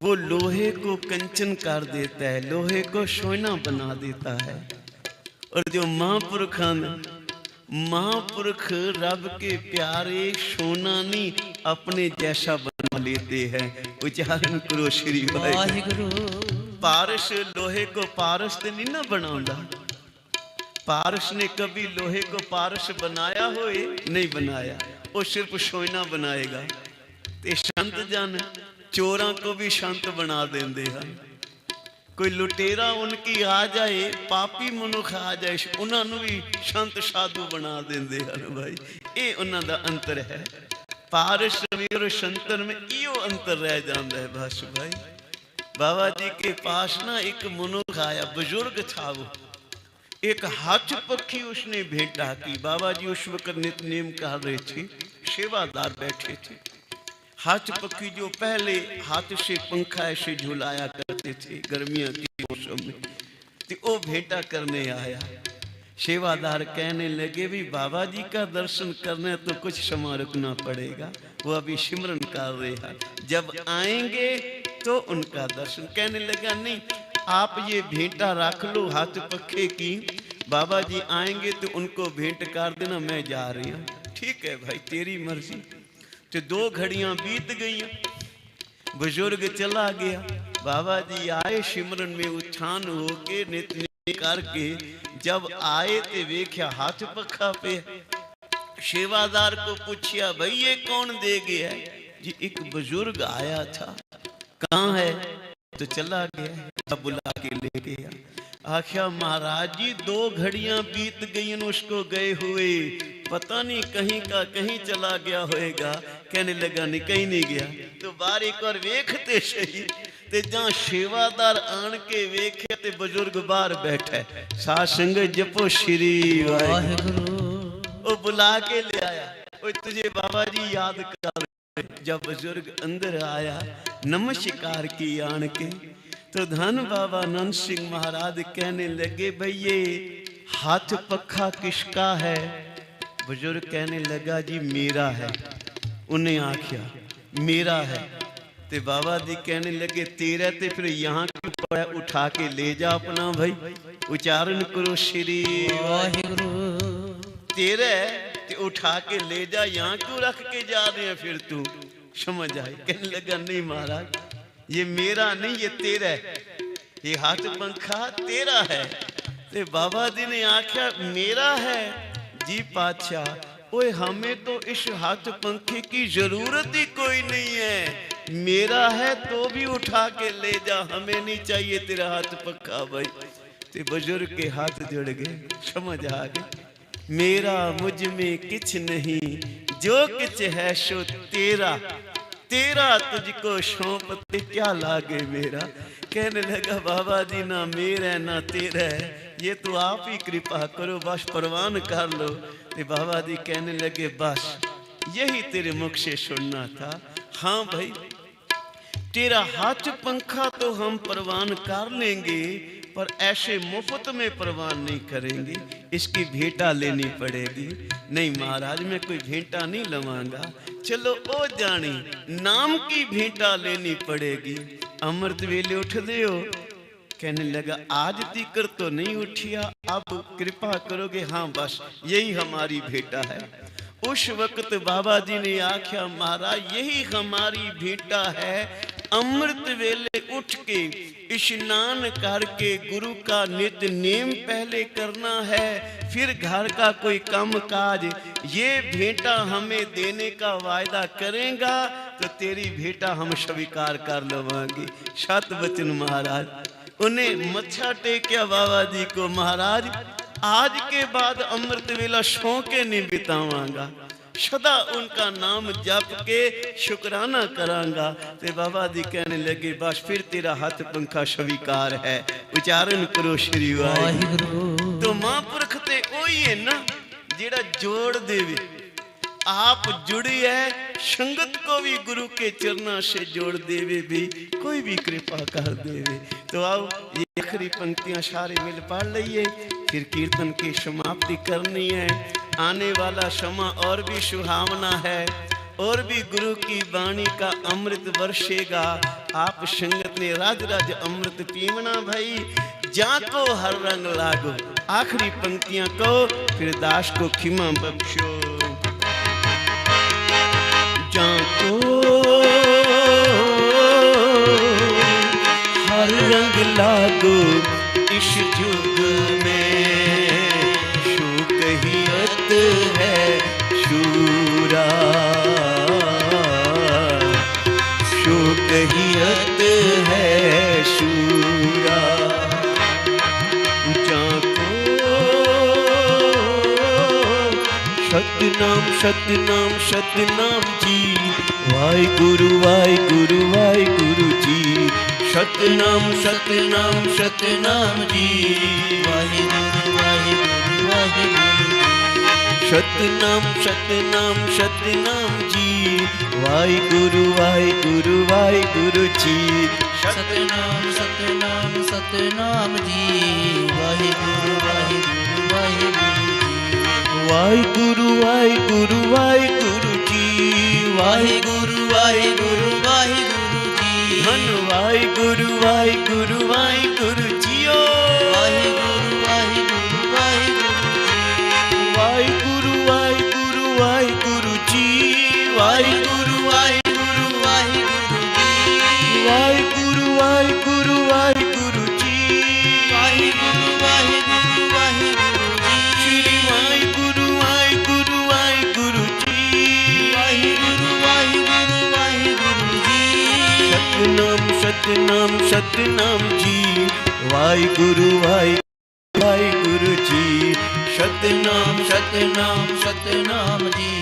वो लोहे को कंचन कर देता है, लोहे को सोना बना देता है। और जो महापुरुष महापुरुष रब के प्यारे सोना नहीं अपने जैसा बना लेते हैं। उच्चारण करो श्री वाहिगुरु। पारस लोहे को पारस तो नहीं ना बनाऊंगा। पारस ने कभी लोहे को पारस बनाया हो? नहीं बनाया। वो सिर्फ सोना बनाएगा। ते संत जन चोरां को भी संत बना देंदे हैं। कोई लुटेरा उनकी आ जाए, पापी मनुख आ जाए, उन्होंने भी संत साधु बना देंदे हैं। भाई ये उन्हों का अंतर है। पारस और संतन में इो अंतर रह जाता है। बस भाई बाबा जी के पास ना एक मनुख आया, बुजुर्ग था वो। एक हाथ पक्षी उसने भेंटा की। बाबा जी उस वक्त नित्य कर रहे थे, सेवादार बैठे थे। हाथ पक्षी जो पहले हाथ से पंखा ऐसे झुलाया करते थे गर्मियों के मौसम में, तो वो भेंटा करने आया। सेवादार कहने लगे भी बाबा जी का दर्शन करने तो कुछ समय रुकना पड़ेगा, वो अभी सिमरन कर रहे हैं, जब आएंगे तो उनका दर्शन। कहने लगा नहीं, आप ये भेंटा रख लो हाथ पखे की, बाबा जी आएंगे तो उनको भेंट कर देना, मैं जा रही हूँ। ठीक है भाई तेरी मर्जी। तो 2 घड़ियां बीत गई, बुजुर्ग चला गया। बाबा जी आए सिमरन में उत्थान होके नित्य करके, जब आए तो वेख्या हाथ पखा पे। सेवादार को पूछिया भाई ये कौन दे गया? जी एक बुजुर्ग आया था। कहाँ है? तो चला गया, तब बुला के ले गया। आख्या महाराज जी 2 घड़ियां बीत गई उसको गए हुए, पता नहीं कहीं का कहीं चला गया होएगा। कहने लगा नहीं कहीं नहीं गया। तो बार एक बार वेखते सही, ते जहां सेवादार आन के वेखे ते बुजुर्ग बाहर बैठे, साध संगत जपो श्री वाहिगुरु। वो बुला के ले आया, वो तुझे बाबा जी याद कर। जब बुजुर्ग अंदर आया, नमस्कार की आन के, तो धन बाबा नंद सिंह महाराज कहने लगे भाई ये हाथ पखा किसका है? बुजुर्ग कहने लगा जी मेरा है। उन्हें आख्या मेरा है। ते बाबा जी कहने लगे तेरा, ते फिर यहाँ क्यों पड़ा? उठा के ले जा अपना भाई। उच्चारण करो श्री वाहिगुरु। तेरा ते उठा के ले जा, यहाँ क्यों रख के जा रहे हैं फिर तू? समझ आए? कहने लगा नहीं महाराज ये मेरा नहीं, ये तेरा है, ये हाथ पंखा तेरा है। ते बाबा जी ने आख्या मेरा है जी पातशाह। ओए हमें तो इस हाथ पंखे की जरूरत ही कोई नहीं है, मेरा है तो भी उठा के ले जा, हमें नहीं चाहिए तेरा हाथ पंखा भाई। ते बुजुर्ग के हाथ जुड़ गए, समझ आ गए। मेरा मुझ में किछ नहीं, जो किछ है सो तेरा, तेरा तुझको सौंपते क्या लागे मेरा। कहने लगा बाबा जी ना मेरा ना तेरा है, ये तो आप ही कृपा करो, बस प्रवान कर लो। ते बाबा जी कहने लगे बस यही तेरे मुख से सुनना था। हाँ भाई, तेरा हाथ पंखा तो हम प्रवान कर लेंगे, पर ऐसे मुफ्त में प्रवान नहीं करेंगे, इसकी भेंटा लेनी पड़ेगी। नहीं महाराज मैं कोई भेंटा नहीं लवांगा, चलो ओ जानी नाम की भेंटा लेनी पड़ेगी। अमृत वेले उठ दियो। कहने लगा आज तीकर तो नहीं उठिया, अब कृपा करोगे? हाँ बस यही हमारी भेंटा है। उस वक्त बाबा जी ने आख्या महाराज यही हमारी भेंटा है, अमृत वेले उठ के स्नान करके गुरु का नित्य नेम पहले करना है, फिर घर का कोई काम काज। ये भेंटा हमें देने का वायदा करेगा तो तेरी भेंटा हम स्वीकार कर लवांगे। सत वचन महाराज। उन्हें मत्था टेकिया बाबा जी को, महाराज आज के बाद अमृत वेला सो के नहीं बितावांगा, सदा उनका नाम जप के शुक्राना करांगा। ते बाबा जी कहने लगे बस फिर तेरा हाथ पंखा स्वीकार है, उच्चारण करो श्री वाहिगुरु। तो महापुरख ते ओही है ना जेड़ा जोड़ देवे। आप जुड़ी है, संगत को भी गुरु के चरणों से जोड़ देवे, भी कोई भी कृपा कर देवे। तो आओ ये आखिरी पंक्तियां सारे मिल पढ़ लइए, फिर कीर्तन की समाप्ति करनी है। आने वाला समय और भी सुहावना है, और भी गुरु की वाणी का अमृत वर्षेगा। आप संगत ने राज राज अमृत पीवना भाई, जाको हर रंग लागो। आखिरी पंक्तियां कहो, फिर दास को खिमा बख्शो। जाको हर रंग लागो इस युग में, कहियत है शूरा, शो कहियत है शूरा। जाको सतनाम सतनाम सतनाम जी, वाहिगुरु वाहिगुरु वाहिगुरु जी। सतनाम सतनाम सतनाम जी, वाहिगुरु वाहिगुरु वाहिगुरु। सतनाम सतनाम सतनाम जी, वाहिगुरु वाहिगुरु वाहिगुरु जी। सतनाम सतनाम सतनाम जी, वाहिगुरु वाहिगुरु वाहिगुरु जी। वाहिगुरु वाहिगुरु वाहिगुरु जी, वाहिगुरु वाहिगुरु वाहिगुरु जी। धन वाहिगुरु वाहिगुरु वाहिगुरु जियो। वाहिगुरु वाहिगुरु वाहिगुरु जी। वाहिगुरु वाहिगुरु वाहिगुरु जी, वाहिगुरु वाहिगुरु वाहिगुरु जी। वाहिगुरु वाहिगुरु वाहिगुरु जी। वाहिगुरु वाहिगुरु वाहिगुरु जी। श्री वाहिगुरु वाहिगुरु वाहिगुरु जी। वाहिगुरु वाहिगुरु वाहिगुरु जी। सतनाम सतनाम सतनाम जी, वाहिगुरु वाहिगुरु वाहिगुरु जी। सतनाम सतनाम सतनाम जी,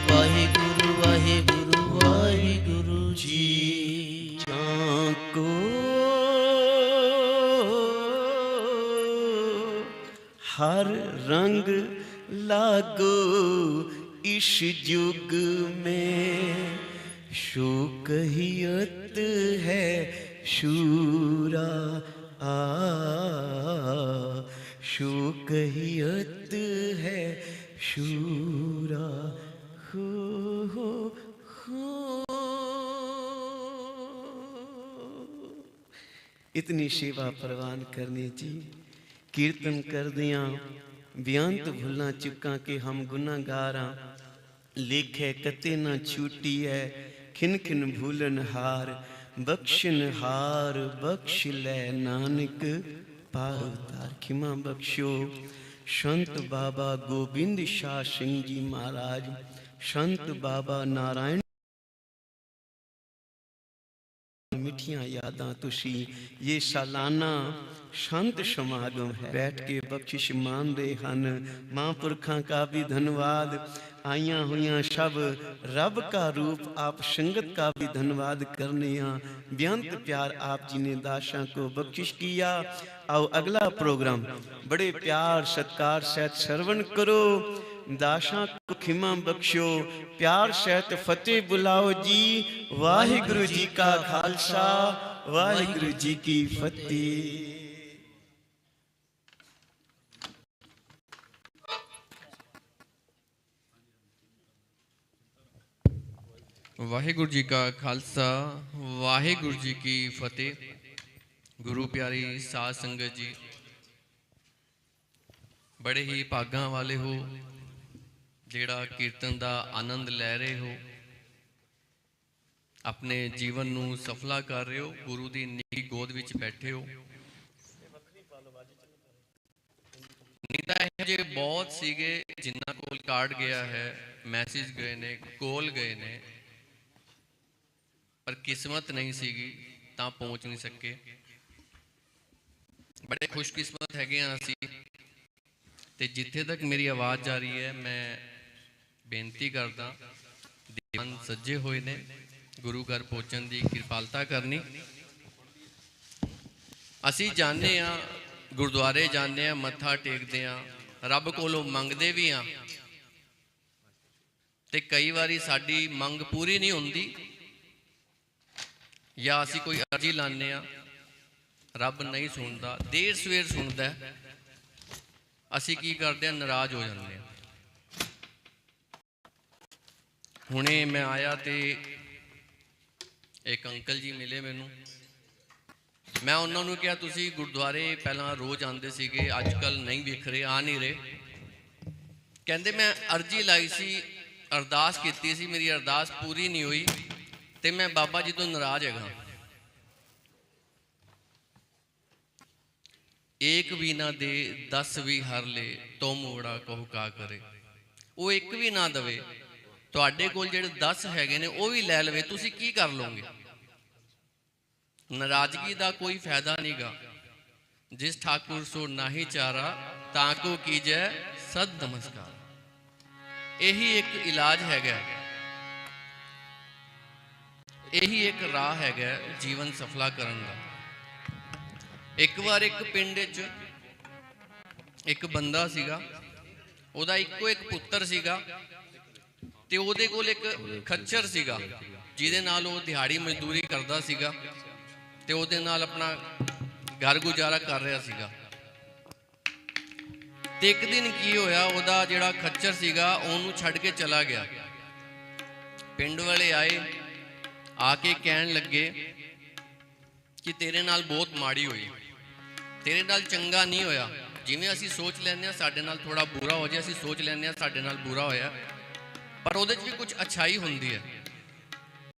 वाहिगुरु वाहिगुरु वाहिगुरु जी। जाको हर रंग लागो इस युग में, शो कहियत है शूरा, शो कहियत है शूरा। हो इतनी सेवा प्रवान करनी जी। कीर्तन कर दिया, बयान तो भुलना चुका कि हम गुनाहगारा। लेखे कते न छूटी है, खिन खिन भूलन हार। बख्शन हार बख्श ले नानक, पार उतार खिमा बख्शो। संत बाबा गोविंद शाह सिंह जी महाराज, संत बाबा नारायण मिठी मिठियां यादां तुसी। ये सालाना शांत समागम है, बैठ के बख्शिश मान रहे हन। महापुरखों का भी धन्यवाद, आइया हुई सब रब का रूप आप संगत का भी धन्यवाद करने। बेअंत प्यार आप जी ने दाशा को बख्शिश किया। आओ अगला प्रोग्राम बड़े प्यार सत्कार सहित श्रवण करो। दाशा को खिमा बख्शो, प्यार सहित फतेह बुलाओ जी। वाहिगुरु जी का खालसा, वाहिगुरु जी की फतेह। वाहिगुरु जी का खालसा, वाहिगुरु जी की फतेह। गुरु प्यारी साध संगत जी, बड़े ही भागां वाले हो जेड़ा कीर्तन का आनंद लै रहे हो, अपने जीवन नू सफला कर रहे हो, गुरु की निकी गोद विच बैठे हो। नहीं तां इहो जे बहुत सीगे जिन्हां कोल कार्ड गया है, मैसेज गए ने, कॉल गए ने, पर किस्मत नहीं सीगी तां पहुंच नहीं सके। बड़े खुशकिस्मत हैगे असी ते जिथे तक मेरी आवाज़ जा रही है, मैं बेनती करदा दीवान सज्जे हुए ने गुरु घर पहुंचण की कृपालता करनी। असी जाने गुरुद्वारे जाने, मत्था टेकते हैं, रब कोलों मंगते भी हाँ, ते कई बारी साडी मंग पूरी नहीं होंदी, या असी कोई अर्जी लाने रब नहीं सुनता, देर सवेर सुनता है, असी की करते हैं, नाराज हो जाते हैं। हुणे मैं आया तो एक अंकल जी मिले मैनू, मैं उन्होंने कहा तुसी गुरुद्वारे पहला रोज़ आते सीगे, अजकल नहीं दिख रहे, आ नहीं रहे। कहते मैं अर्जी लाई सी, अरदास की सी, मेरी अरदास पूरी नहीं हुई ते मैं बाबा जी तो नाराज है। एक भी ना दे 10 भी हर ले, तो मोड़ा कहो का करे। वो एक भी ना दवे, तुहाडे कोल जिहड़े 10 हैगे ने वो भी लै लवे, तुसी की कर लोगे। नाराजगी का कोई फायदा नहीं गा। जिस ठाकुर सो नाही चारा, ताको कीजै सद नमस्कार। यही एक इलाज हैगा, यही एक राह हैगा जीवन सफला करन दा। एक बार एक पिंड एक बंदा सीगा, ओदा इक्को एक पुत्र सीगा ते ओदे कोल एक खच्चर सीगा, जिहदे नाल वो दिहाड़ी मजदूरी करदा सीगा ते ओदे नाल अपना घर गुजारा कर रहा सीगा। ते एक दिन की होया, ओदा जिहड़ा खच्चर सीगा ओनू छड्ड के चला गया। पिंड वाले आए, आके कहन लगे कि तेरे नाल बहुत माड़ी हुई, तेरे नाल चंगा नहीं होया। जिवें असी सोच लैंदे साडे नाल थोड़ा बुरा हो जाए, असी सोच लैंदे साडे नाल बुरा होया, पर उहदे च भी कुछ अच्छाई हुंदी है।